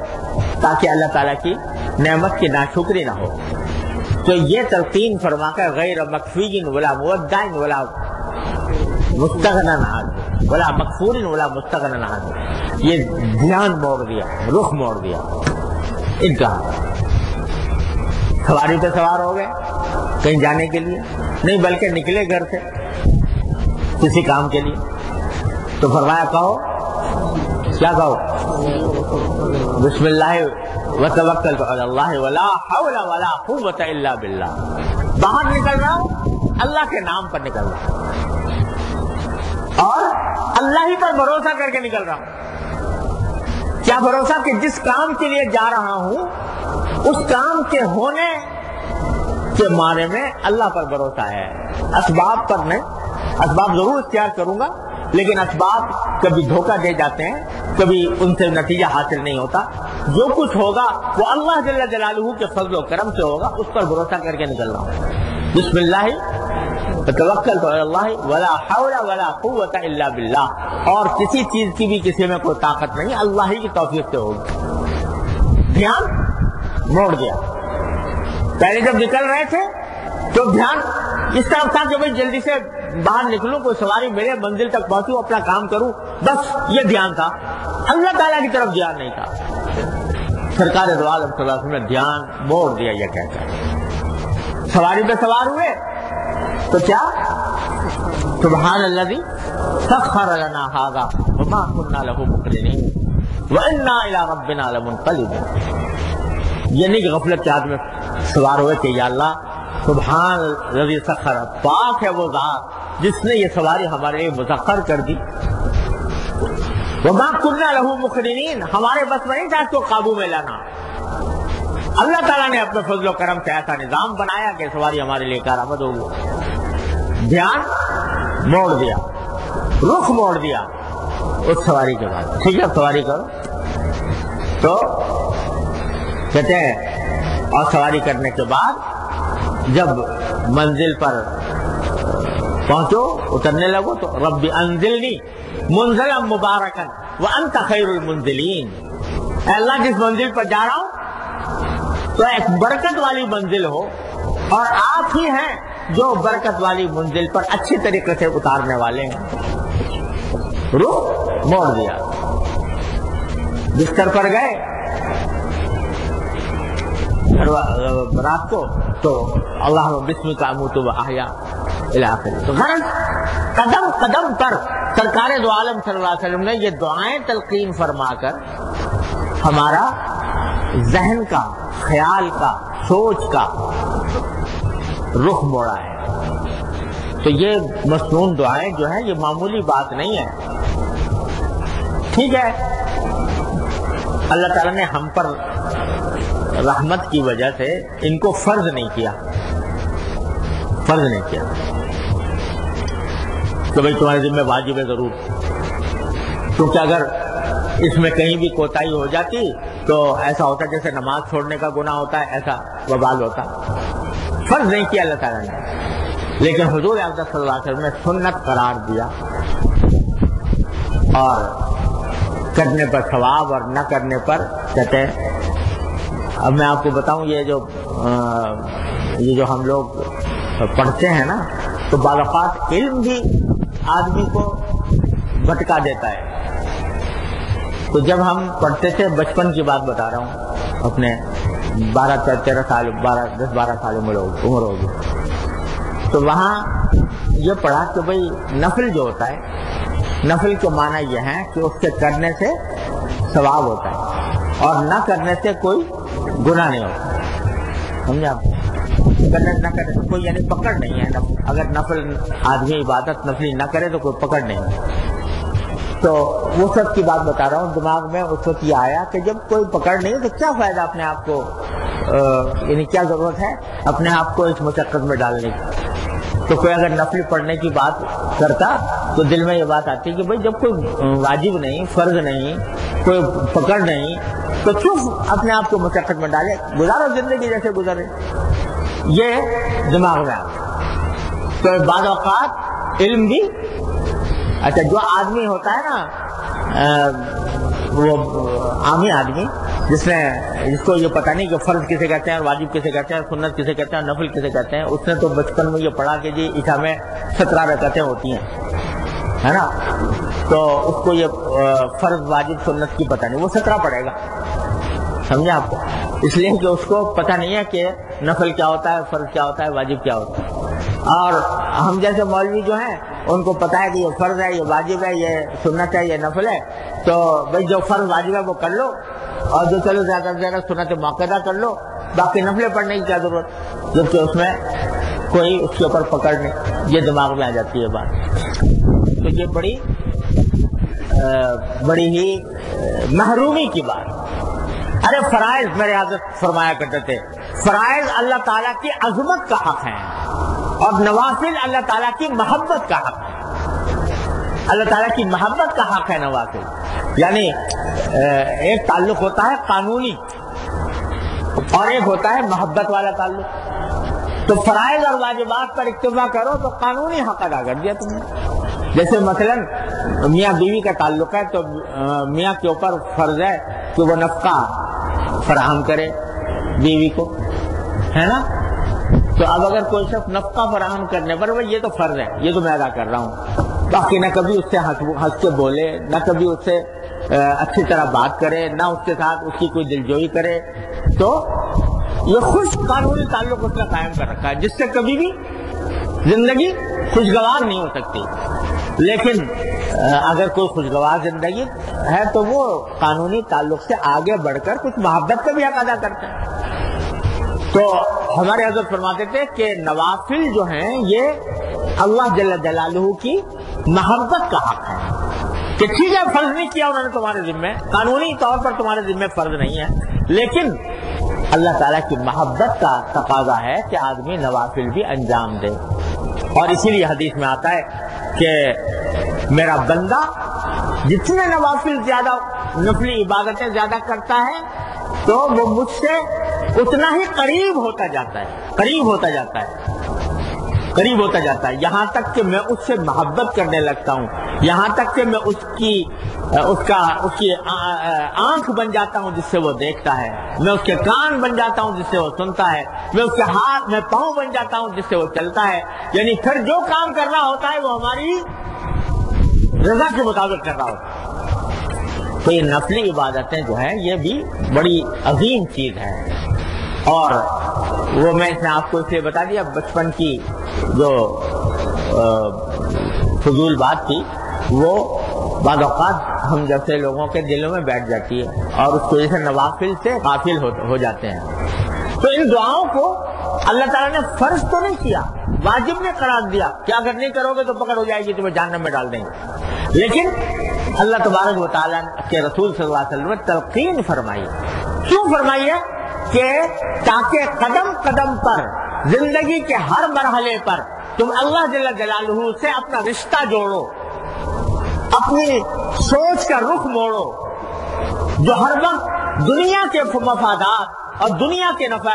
تاکہ اللہ تعالیٰ کی نعمت کی ناشکری نہ ہو. تو یہ تلقین فرما کر غیر مکفین ولا مودعن ولا مستغنن عنہ ولا مغفور ولا مستغنن عنہ، یہ دھیان موڑ دیا، رخ موڑ دیا ان کا. سواری پہ سوار ہو گئے کہیں جانے کے لیے نہیں، بلکہ نکلے گھر سے کسی کام کے لیے، تو فرمایا کہو، کیا کہو؟ بسم اللہ وتوکلت علی اللہ ولا حول ولا قوت الا باللہ. باہر نکل رہا ہوں اللہ کے نام پر نکل رہا ہوں اور اللہ ہی پر بھروسہ کر کے نکل رہا ہوں. کیا بھروسہ؟ کہ جس کام کے لیے جا رہا ہوں اس کام کے ہونے کے معنی میں اللہ پر بھروسہ ہے، اسباب پر نہیں. اسباب ضرور اختیار کروں گا لیکن اسباب کبھی دھوکہ دے جاتے ہیں، کبھی ان سے نتیجہ حاصل نہیں ہوتا. جو کچھ ہوگا وہ اللہ جل جلالہ کے فضل و کرم سے ہوگا، اس پر بھروسہ کر کے نکل رہا ہوں. بسم اللہ توکلت علی اللہ ولا حول ولا قوت الا باللہ، اور کسی چیز کی بھی کسی میں کوئی طاقت نہیں، اللہ ہی کی توفیق سے ہوگی. دھیان موڑ دیا. پہلے جب نکل رہے تھے تو دھیان اس طرح تھا کہ بھائی جلدی سے باہر نکلوں، کوئی سواری ملے، منزل تک پہنچوں، اپنا کام کروں، بس یہ دھیان تھا. اللہ تعالیٰ کی طرف دھیان نہیں تھا. سرکار دو عالم صلی اللہ علیہ وسلم نے دھیان موڑ دیا. یہ کہتا ہے سواری پہ سوار ہوئے تو کیا؟ سبحان الذی سخر لنا ھذا وما كنا له مقرنین وانا الی ربنا لمنقلبون. یہ نہیں کہ غفلت کے ہاتھ میں سوار ہوئے کہ یا اللہ سبحان الذی سخر، پاک ہے وہ ذات جس نے یہ سواری ہمارے لیے مسخر کر دی. وما كنا له مقرنین، ہمارے بس میں نہیں تھا اس کو قابو میں لانا. اللہ تعالیٰ نے اپنے فضل و کرم سے ایسا نظام بنایا کہ سواری ہمارے لیے کارآمد ہوگی. دھیان موڑ دیا، رخ موڑ دیا اس سواری کے بعد. ٹھیک ہے سواری کرو. تو کہتے ہیں اور سواری کرنے کے بعد جب منزل پر پہنچو، اترنے لگو، تو رب انزلنی منزلا مبارکا وانت خیر المنزلین. اے اللہ جس منزل پر جا رہا ہوں تو ایک برکت والی منزل ہو، اور آپ ہی ہیں جو برکت والی منزل پر اچھی طریقے سے اتارنے والے ہیں. رخ موڑ دیا، بستر پر گئے رات کو، تو اللہ بسم کا اموت و احیا الی آخر. تو غرض قدم قدم پر سرکار دو عالم صلی اللہ علیہ وسلم نے یہ دعائیں تلقین فرما کر ہمارا ذہن کا، خیال کا، سوچ کا رخ موڑا ہے. تو یہ مصنون دعائیں جو ہیں یہ معمولی بات نہیں ہے. ٹھیک ہے اللہ تعالیٰ نے ہم پر رحمت کی وجہ سے ان کو فرض نہیں کیا کہ بھائی تمہارے ذمہ واجب ہے ضرور، کیونکہ اگر اس میں کہیں بھی کوتاہی ہو جاتی تو ایسا ہوتا جیسے نماز چھوڑنے کا گناہ ہوتا ہے، ایسا وبال ہوتا. فرض نہیں کیا اللہ تعالیٰ نے، لیکن حضور اقدس صلی اللہ علیہ وسلم نے سنت قرار دیا، اور کرنے پر ثواب اور نہ کرنے پر کہتے ہیں. اب میں آپ کو بتاؤں یہ جو ہم لوگ پڑھتے ہیں نا، تو بعض اوقات علم بھی آدمی کو بھٹکا دیتا ہے. تو جب ہم پڑھتے تھے، بچپن کی بات بتا رہا ہوں، اپنے 12-13 سال 10-12 سال عمر ہوگی، تو وہاں یہ پڑھا کہ بھئی نفل جو ہوتا ہے، نفل کے معنی یہ ہے کہ اس کے کرنے سے ثواب ہوتا ہے اور نہ کرنے سے کوئی گناہ نہیں ہوتا. سمجھا؟ کرنے نہ کرنے سے کوئی یعنی پکڑ نہیں ہے. اگر نفل آدمی عبادت نفلی نہ کرے تو کوئی پکڑ نہیں ہے. تو وہ سب کی بات بتا رہا ہوں. دماغ میں اس وقت یہ آیا کہ جب کوئی پکڑ نہیں تو کیا فائدہ اپنے آپ کو، یعنی کیا ضرورت ہے اپنے آپ کو اس مشقت میں ڈالنے کی. تو کوئی اگر نفل پڑھنے کی بات کرتا تو دل میں یہ بات آتی کہ بھئی جب کوئی واجب نہیں، فرض نہیں، کوئی پکڑ نہیں، تو کیوں اپنے آپ کو مشقت میں ڈالے، گزارو زندگی جیسے گزرے. یہ دماغ میں آ گیا. تو بعض اوقات علم بھی اچھا جو آدمی ہوتا ہے نا وہ عامی آدمی جس کو یہ پتہ نہیں کہ فرض کسے کہتے ہیں اور واجب کسے کہتے ہیں، سنت کسے کہتے ہیں، نفل کسے کہتے ہیں، اس نے تو بچپن میں یہ پڑھا کہ جی عشاء میں 17 رکعتیں ہوتی ہیں، ہے نا، تو اس کو یہ فرض واجب سنت کی پتہ نہیں، وہ 17 پڑھے گا. سمجھے آپ کو؟ اس لیے کہ اس کو پتہ نہیں ہے کہ نفل کیا ہوتا ہے، فرض کیا ہوتا ہے، واجب کیا ہوتا ہے. اور ہم جیسے مولوی جو ہیں ان کو پتہ ہے کہ یہ فرض ہے، یہ واجب ہے، یہ سنت ہے، یہ نفل ہے، تو بھائی جو فرض واجب ہے وہ کر لو، اور جو چلو زیادہ سے زیادہ سنت موقعہ کر لو، باقی نفلیں پڑھنے کی کیا ضرورت، جبکہ اس میں کوئی اس کے اوپر پکڑ نہیں. یہ دماغ میں آ جاتی ہے بات. تو یہ بڑی ہی محرومی کی بات. ارے فرائض میرے حضرت فرمایا کرتے تھے، فرائض اللہ تعالیٰ کی عظمت کا حق ہے اور نوافل اللہ تعالیٰ کی محبت کا حق ہے. اللہ تعالیٰ کی محبت کا حق ہے نوافل. یعنی ایک تعلق ہوتا ہے قانونی اور ایک ہوتا ہے محبت والا تعلق. تو فرائض اور واجبات پر اکتفا کرو تو قانونی حق ادا کر دیا تم نے. جیسے مثلا میاں بیوی کا تعلق ہے تو میاں کے اوپر فرض ہے کہ وہ نفقہ فراہم کرے بیوی کو، ہے نا. تو اب اگر کوئی شخص نفقہ فراہم کرنے پر یہ تو فرض ہے، یہ تو میں ادا کر رہا ہوں، باقی نہ کبھی اس سے ہنس کے بولے، نہ کبھی اس سے اچھی طرح بات کرے، نہ اس کے ساتھ اس کی کوئی دلجوئی کرے، تو یہ خوش قانونی تعلق اس نے قائم کر رکھا ہے جس سے کبھی بھی زندگی خوشگوار نہیں ہو سکتی. لیکن اگر کوئی خوشگوار زندگی ہے تو وہ قانونی تعلق سے آگے بڑھ کر کچھ محبت کا بھی حق ادا کرتا ہے. تو ہمارے حضرت فرماتے تھے کہ نوافل جو ہیں یہ اللہ جل جلالہ کی محبت کا حق ہے کہ ٹھیک ہے فرض نہیں کیا انہوں نے تمہارے ذمہ، قانونی طور پر تمہارے ذمہ فرض نہیں ہے، لیکن اللہ تعالیٰ کی محبت کا تقاضا ہے کہ آدمی نوافل بھی انجام دے. اور اسی لیے حدیث میں آتا ہے کہ میرا بندہ جتنے نوافل زیادہ، نفلی عبادتیں زیادہ کرتا ہے تو وہ مجھ سے اتنا ہی قریب ہوتا جاتا ہے، یہاں تک کہ میں اس سے محبت کرنے لگتا ہوں، یہاں تک کہ میں اس کی آنکھ بن جاتا ہوں جس سے وہ دیکھتا ہے، میں اس کے کان بن جاتا ہوں جس سے وہ سنتا ہے، میں اس کے ہاتھ میں پاؤں بن جاتا ہوں جس سے وہ چلتا ہے. یعنی پھر جو کام کرنا ہوتا ہے وہ ہماری رضا کے مطابق کر رہا ہوتا ہے. تو یہ نفلی عبادتیں جو ہیں یہ بھی بڑی عظیم چیز ہے. اور وہ میں اس نے آپ کو اس لیے بتا دیا، بچپن کی جو فضول بات تھی وہ بعض اوقات ہم جیسے لوگوں کے دلوں میں بیٹھ جاتی ہے اور اس کی وجہ سے نوافل سے غافل ہو جاتے ہیں. تو ان دعاؤں کو اللہ تعالیٰ نے فرض تو نہیں کیا، واجب نے قرار دیا کہ اگر نہیں کرو گے تو پکڑ ہو جائے گی، تمہیں جہنم میں ڈال دیں گے. لیکن اللہ تبارک و تعالیٰ کے رسول صلی اللہ علیہ وسلم نے تلقین فرمائی. کیوں فرمائی ہے؟ کہ تاکہ قدم قدم پر، زندگی کے ہر مرحلے پر تم اللہ جل جلالہ سے اپنا رشتہ جوڑو، اپنی سوچ کا رخ موڑو. جو ہر وقت دنیا کے مفادات اور دنیا کے نفع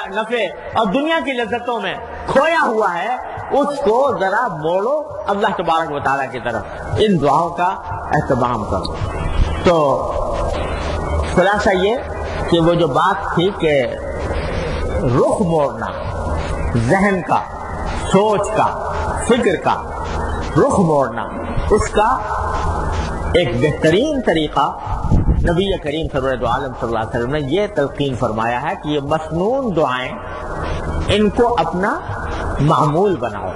اور دنیا کی لذتوں میں کھویا ہوا ہے اس کو ذرا موڑو اللہ تبارک و تعالیٰ کی طرف. ان دعاؤں کا اہتمام کرو. تو خلاصہ یہ کہ وہ جو بات تھی کہ رخ موڑنا، ذہن کا، سوچ کا، فکر کا رخ موڑنا، اس کا ایک بہترین طریقہ نبی کریم سرور عالم صلی اللہ علیہ وسلم نے یہ تلقین فرمایا ہے کہ یہ مسنون دعائیں ان کو اپنا معمول بناؤ،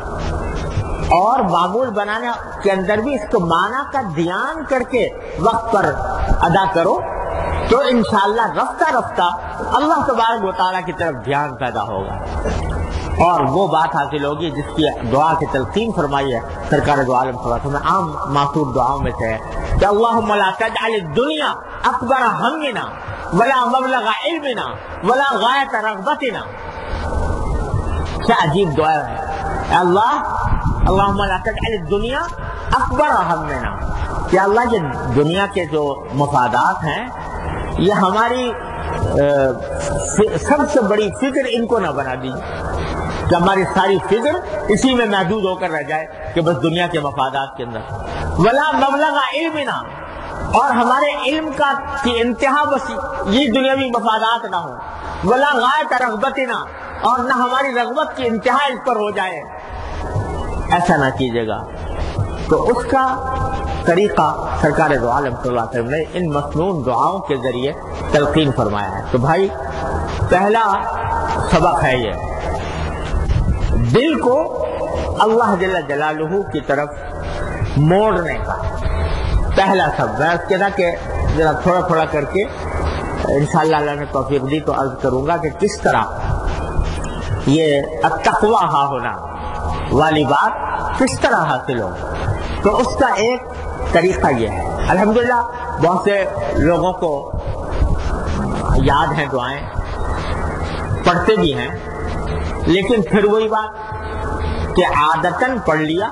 اور معمول بنانے کے اندر بھی اس کو معنی کا دھیان کر کے وقت پر ادا کرو تو انشاءاللہ رفتہ رفتہ اللہ تبارک و تعالیٰ کی طرف دھیان پیدا ہوگا اور وہ بات حاصل ہوگی جس کی دعا کی تلقین فرمائی ہے سرکار دو عالم صلی اللہ علیہ وسلم. عام معصوم دعاؤں میں سے ہے کہ اللہم لا تجعل الدنیا اکبر ہمنا ولا مبلغ علمنا ولا غایت رغبتنا. کیا عجیب دعا ہے. اللہ اللہم لا تجعل الدنیا اکبر ہمنا، کہ اللہ یہ دنیا کے جو مفادات ہیں یہ ہماری سب سے بڑی فکر ان کو نہ بنا دیجیے کہ ہماری ساری فکر اسی میں محدود ہو کر رہ جائے کہ بس دنیا کے مفادات کے اندر، ولا مبلغ علمنا، اور ہمارے علم کی انتہا بس یہ دنیاوی مفادات نہ ہو، ولا غایت رغبتنا، اور نہ ہماری رغبت کی انتہا اس پر ہو جائے، ایسا نہ کیجیے گا۔ تو اس کا طریقہ سرکار دو عالم صلی اللہ علیہ وسلم نے ان مسنون دعاؤں کے ذریعے تلقین فرمایا ہے۔ تو بھائی پہلا سبق ہے یہ، دل کو اللہ جل جلالہ کی طرف موڑنے کا پہلا سبق ہے۔ اس کے نا کہ ذرا تھوڑا تھوڑا کر کے انشاءاللہ اللہ نے توفیق دی تو عرض کروں گا کہ کس طرح یہ التقویٰ ہا ہونا والی بات کس طرح حاصل ہو۔ تو اس کا ایک طریقہ یہ ہے، الحمدللہ بہت سے لوگوں کو یاد ہیں دعائیں، پڑھتے بھی ہیں، لیکن پھر وہی بات کہ عادتاً پڑھ لیا،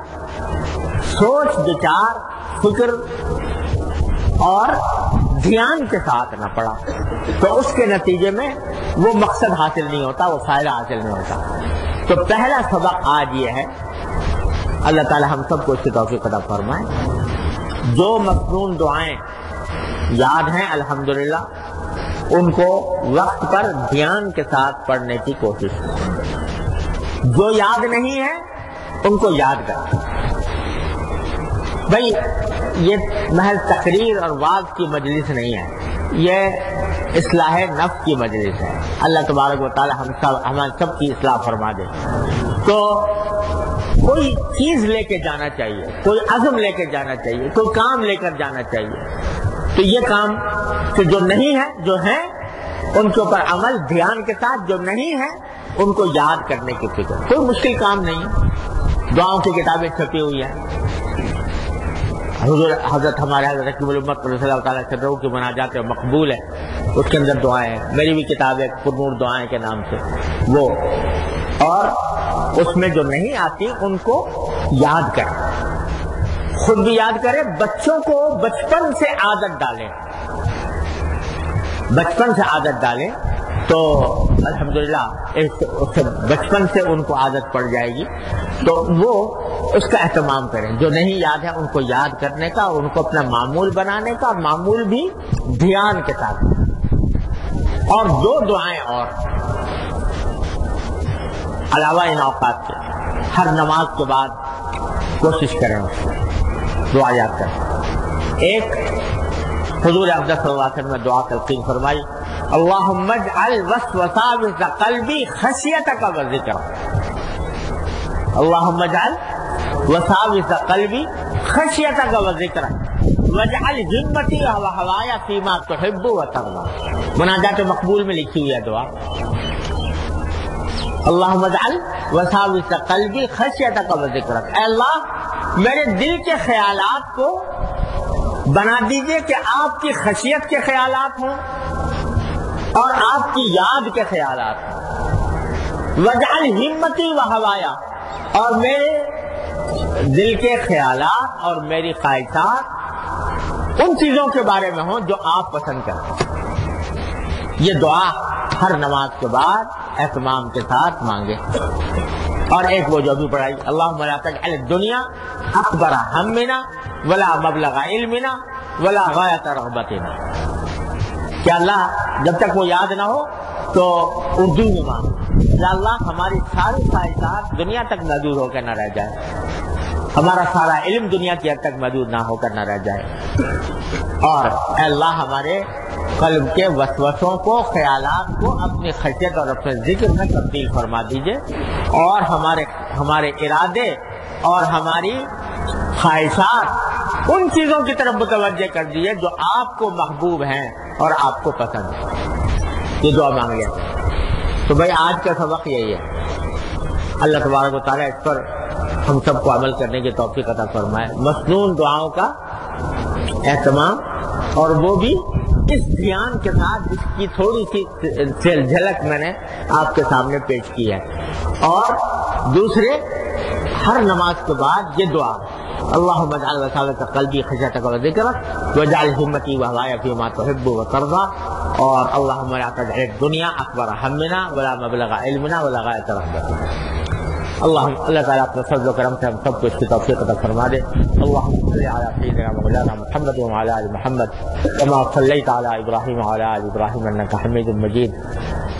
سوچ بچار فکر اور دھیان کے ساتھ نہ پڑھا، تو اس کے نتیجے میں وہ مقصد حاصل نہیں ہوتا، وہ فائدہ حاصل نہیں ہوتا۔ تو پہلا سبق آج یہ ہے، اللہ تعالی ہم سب کو اس کی توفیق عطا فرمائے، جو مسنون دعائیں یاد ہیں الحمدللہ ان کو وقت پر دھیان کے ساتھ پڑھنے کی کوشش کریں، جو یاد نہیں ہے ان کو یاد کریں۔ بھائی یہ محض تقریر اور وعظ کی مجلس نہیں ہے، یہ اصلاح نفس کی مجلس ہے۔ اللہ تبارک و تعالی ہمارے سب کی اصلاح فرما دے۔ تو کوئی چیز لے کے جانا چاہیے، کوئی عزم لے کے جانا چاہیے، کوئی کام لے کر جانا چاہیے۔ تو یہ کام کہ جو نہیں ہے، جو ہیں ان کے اوپر عمل دھیان کے ساتھ، جو نہیں ہے ان کو یاد کرنے کی فکر، کوئی مشکل کام نہیں ہے۔ دعاؤں کی کتابیں چھپی ہوئی ہیں، حضرت ہمارے حضرت حکیم الامت صلی اللہ تعالیٰ عنہ کی مناجات مقبول ہے، اس کے اندر دعائیں ہیں، میری بھی کتاب ہے پرنور دعائیں کے نام سے، وہ اور اس میں جو نہیں آتی ان کو یاد کریں، خود بھی یاد کریں، بچوں کو بچپن سے عادت ڈالیں، بچپن سے عادت ڈالیں تو الحمدللہ بچپن سے ان کو عادت پڑ جائے گی، تو وہ اس کا اہتمام کریں، جو نہیں یاد ہے ان کو یاد کرنے کا اور ان کو اپنا معمول بنانے کا، معمول بھی دھیان کے ساتھ۔ اور دو دعائیں اور علاوہ ان اوقات کے، ہر نماز کے بعد کوشش کریں دعا یاد کریں۔ ایک حضور افضل صلی اللہ علیہ وسلم نے دعا تلقین فرمائی، اللہم اجعل وسوساوس قلبی خشیتک و ذکر، اللہم اجعل وساوس قلبی خشیتک و ذکر واجعل ہمتی و ہوایا فیما تحب و ترضی۔ مناجات مقبول میں لکھی ہوئی ہے دعا، اللہم اجعل وساوس قلبی خشیتک و ذکرک، اے اللہ میرے دل کے خیالات کو بنا دیجئے کہ آپ کی خشیت کے خیالات ہوں اور آپ کی یاد کے خیالات ہوں، واجعل ہمتی و ہوایا، اور میرے دل کے خیالات اور میری خواہشات ان چیزوں کے بارے میں ہوں جو آپ پسند کرتے ہیں۔ یہ دعا ہر نماز کے بعد اہتمام کے ساتھ مانگے۔ اور ایک وہ جو بھی پڑھائی، اللہم لا تجعل الدنیا اکبر ہمنا ولا مبلغ علمنا ولا غایت رغبتنا، کہ اللہ جب تک وہ یاد نہ ہو تو اردو میں مانگ، یا اللہ ہماری ساری خواہشات دنیا تک محدود ہو کر نہ رہ جائے، ہمارا سارا علم دنیا کی حد تک محدود نہ ہو کر نہ رہ جائے، اور اے اللہ ہمارے قلب کے وسوسوں کو، خیالات کو اپنی خشیت اور اپنے ذکر میں تبدیل فرما دیجئے، اور ہمارے ارادے اور ہماری خواہشات ان چیزوں کی طرف متوجہ کر دیجئے جو آپ کو محبوب ہیں اور آپ کو پسند ہے۔ یہ دعا مانگ لیا۔ تو بھائی آج کا سبق یہی ہے، اللہ تبارک و تعالیٰ اس پر ہم سب کو عمل کرنے کی توفیق عطا فرمائے، مسنون دعاؤں کا اہتمام، اور وہ بھی اس دھیان کے ساتھ جس کی تھوڑی سی جھلک میں نے آپ کے سامنے پیش کی ہے۔ اور دوسرے ہر نماز کے بعد یہ دعا، اللہم اجعل وساوۃ قلبی خشیتک و ذکرک واجعل ہمتی وہوای فیما تحب و ترضی، اور اللہم لا تجعل الدنیا اکبر ہمنا ولا مبلغ علمنا ولا غایۃ رغبتنا۔ اللہ تعالیٰ اپنے فضل و کرم سے ہم سب کو اس کی توفیق عطا فرما دے۔ اللہم صل علی سیدنا مولانا محمد وعلی آل محمد کما صلیت علی ابراہیم وعلی آل ابراہیم انک حمید مجید۔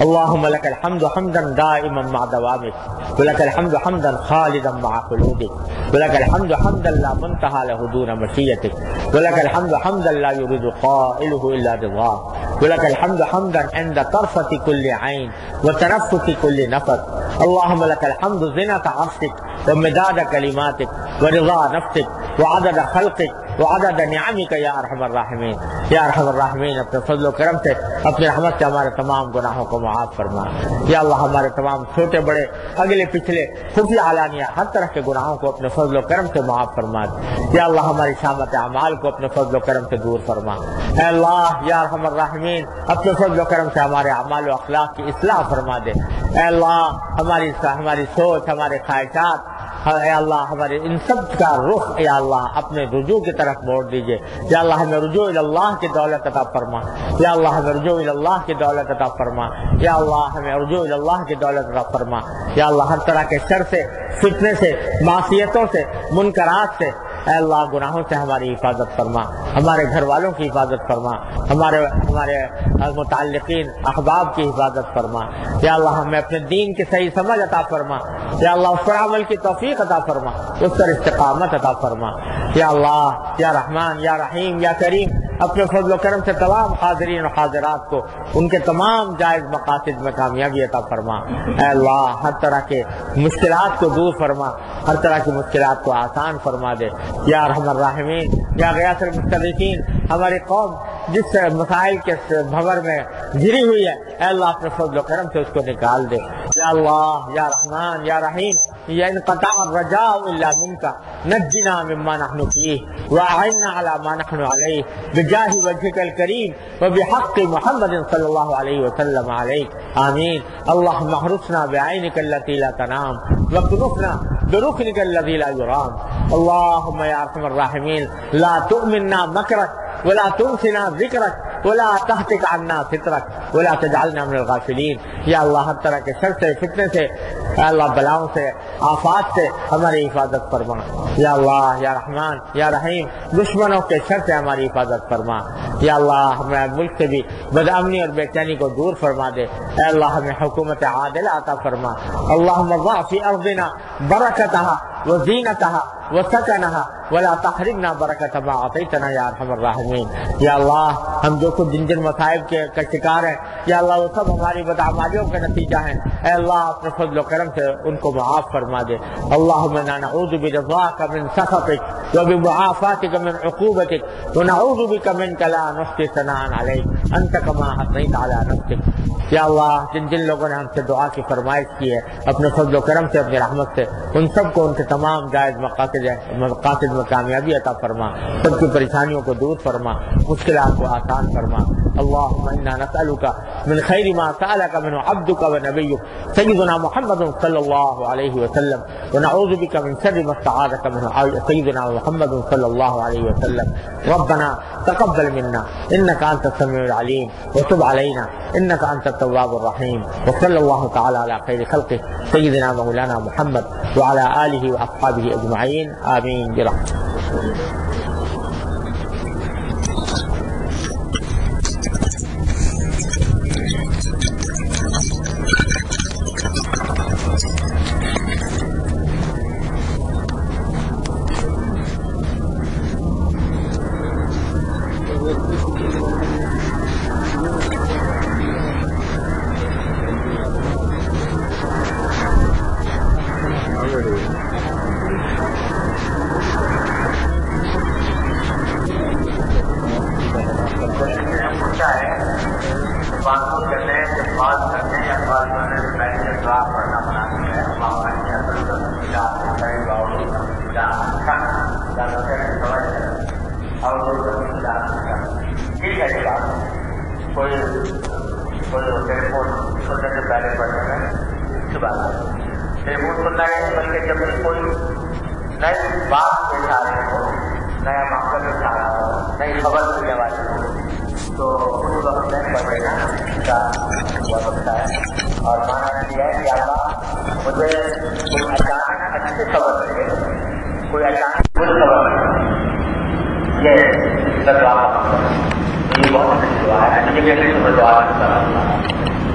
اللہم لک الحمد حمدا دائما مع دوامک ولک الحمد حمدا خالدا مع خلودک ولک الحمد حمدا لا منتہى له دون مشیتک ولک الحمد حمدا لا یرید قائله الا رضاک ولک الحمد حمدا عند طرفة كل عین وتنفس كل نفس۔ اللہم لک الحمد زنۃ عرشک ومداد کلماتک ورضا نفسک وعدد خلقک وعدد نعمک یا ارحم الراحمین۔ یا ارحم الراحمین اپنے فضل و کرم سے اپنی رحمت سے ہمارے تمام گناہوں کو معاف فرما۔ یا اللہ ہمارے تمام چھوٹے بڑے اگلے پچھلے خفیہ علانیہ ہر طرح کے گناہوں کو اپنے فضل و کرم سے معاف فرما۔ یا اللہ ہماری شامت اعمال کو اپنے فضل و کرم سے دور فرما۔ اے اللہ یا ارحم الراحمین اپنے فضل و کرم سے ہمارے اعمال و اخلاق کی اصلاح فرما دے۔ اے اللہ ہماری سوچ، ہمارے خواہشات، اے اللہ ہمارے ان سب کا رخ یا اللہ اپنے رجوع کی طرف موڑ دیجئے۔ یا اللہ ہمیں رجوع اللہ کی دولت عطا فرما۔ یا اللہ ہمیں رجوع اللہ کی دولت عطا فرما۔ یا اللہ ہمیں رجوع اللہ کی دولت عطا فرما۔ یا اللہ ہر طرح کے شر سے، فتنے سے، معصیتوں سے، منکرات سے، اے اللہ گناہوں سے ہماری حفاظت فرما، ہمارے گھر والوں کی حفاظت فرما، ہمارے متعلقین احباب کی حفاظت فرما۔ یا اللہ ہمیں اپنے دین کی صحیح سمجھ عطا فرما۔ یا اللہ اس پر عمل کی توفیق عطا فرما، اس پر استقامت عطا فرما۔ یا اللہ یا رحمان یا رحیم یا کریم اپنے فضل و کرم سے تمام حاضرین و حاضرات کو ان کے تمام جائز مقاصد میں کامیابی عطا فرما۔ اے اللہ ہر طرح کے مشکلات کو دور فرما، ہر طرح کی مشکلات کو آسان فرما دے۔ یا ارحم الراحمین یا غیاث المستغیثین ہماری قوم جس مسائل کے بھنور میں گھری ہوئی ہے، اے اللہ اپنے فضل و کرم سے اس کو نکال دے۔ یا اللہ یا رحمان یا رحیم یا انقطاع الرجاء الا منک نجنا مما نحن فیہ واعنا علی ما نحن علیہ بجاہ وجهک الکریم وبحق محمد صلی اللہ علیہ وسلم علیک آمین۔ اللہم احرسنا بعینک التی لا تنام واکنفنا برکنک الذی لا یرام۔ اللہم یا ارحم الراحمین لا تؤمنا مکرک ولا تنسنا ذکرک ولا تہتک عنا سترک ولا تجعلنا من الغافلین۔ یا اللہ ہر طرح کے شر سے، فتنے سے، اللہ بلاؤں سے، آفات سے ہماری حفاظت فرما۔ یا اللہ یا رحمان یا رحیم دشمنوں کے شر سے ہماری حفاظت فرما۔ یا اللہ ہمارے ملک سے بھی بدامنی اور بے چینی کو دور فرما دے۔ اے اللہ ہمیں حکومت عادل عطا فرما۔ اللہم ضع فی ارضنا برکتها وزینتها وسکنها ولا تحرمنا برکت ما اعطیتنا یا ارحم الراحمین۔ یا اللہ ہم جو کچھ جن مصائب کا شکار ہیں، یا اللہ وہ سب ہماری بدعمالیوں کا نتیجہ ہیں۔ اے اللہ اپنے فضل و کرم سے ان کو معاف فرما دے۔ اللہم انا نعوذ برضاک من سخطک وبمعافاتک من عقوبتک ونعوذ بک منک لا نحصی ثناء علیک انت کما اثنیت علی نفسک۔ یا اللہ جن جن لوگوں نے ہم سے دعا کی فرمائش کی ہے، اپنے فضل و کرم سے، اپنی رحمت سے ان سب کو ان کے تمام جائز مقاصد میں کامیابی عطا فرما، سب کی پریشانیوں کو دور فرما، مشکلات کو آسان فرما۔ اللہم انا نسألک من خیر ما سألک منہ عبدک و نبیک سیدنا محمد صلی اللہ علیہ وسلم ونعوذ بک من شر ما استعاذک منہ سیدنا محمد صلی اللہ علیہ وسلم۔ ربنا تقبل منا انک انت السمیع العلیم وتب علینا انک انت التواب الرحیم، وصلی اللہ تعالی علی خیر خلقہ سیدنا مولانا محمد وعلی آلہ واصحابہ اجمعین آمین برحمتہ۔ ٹیلیفون سننا نہیں بلکہ جب بھی کوئی نئی بات پیش آ رہی ہو، نیا معاملہ پیش آ رہا ہو، نئی خبر ملنے والی ہو تو اس وقت میں پڑھ لینا کا بہت اچھا ہے۔ اور مانا یہ ہے کہ اللہ مجھے کوئی اچانک اچھی خبر ملے، کوئی اچانک بری خبر ملے، یہ دعا یہ بہت اچھی دعا ہے، یہ بھی دعا کرتا ہوں۔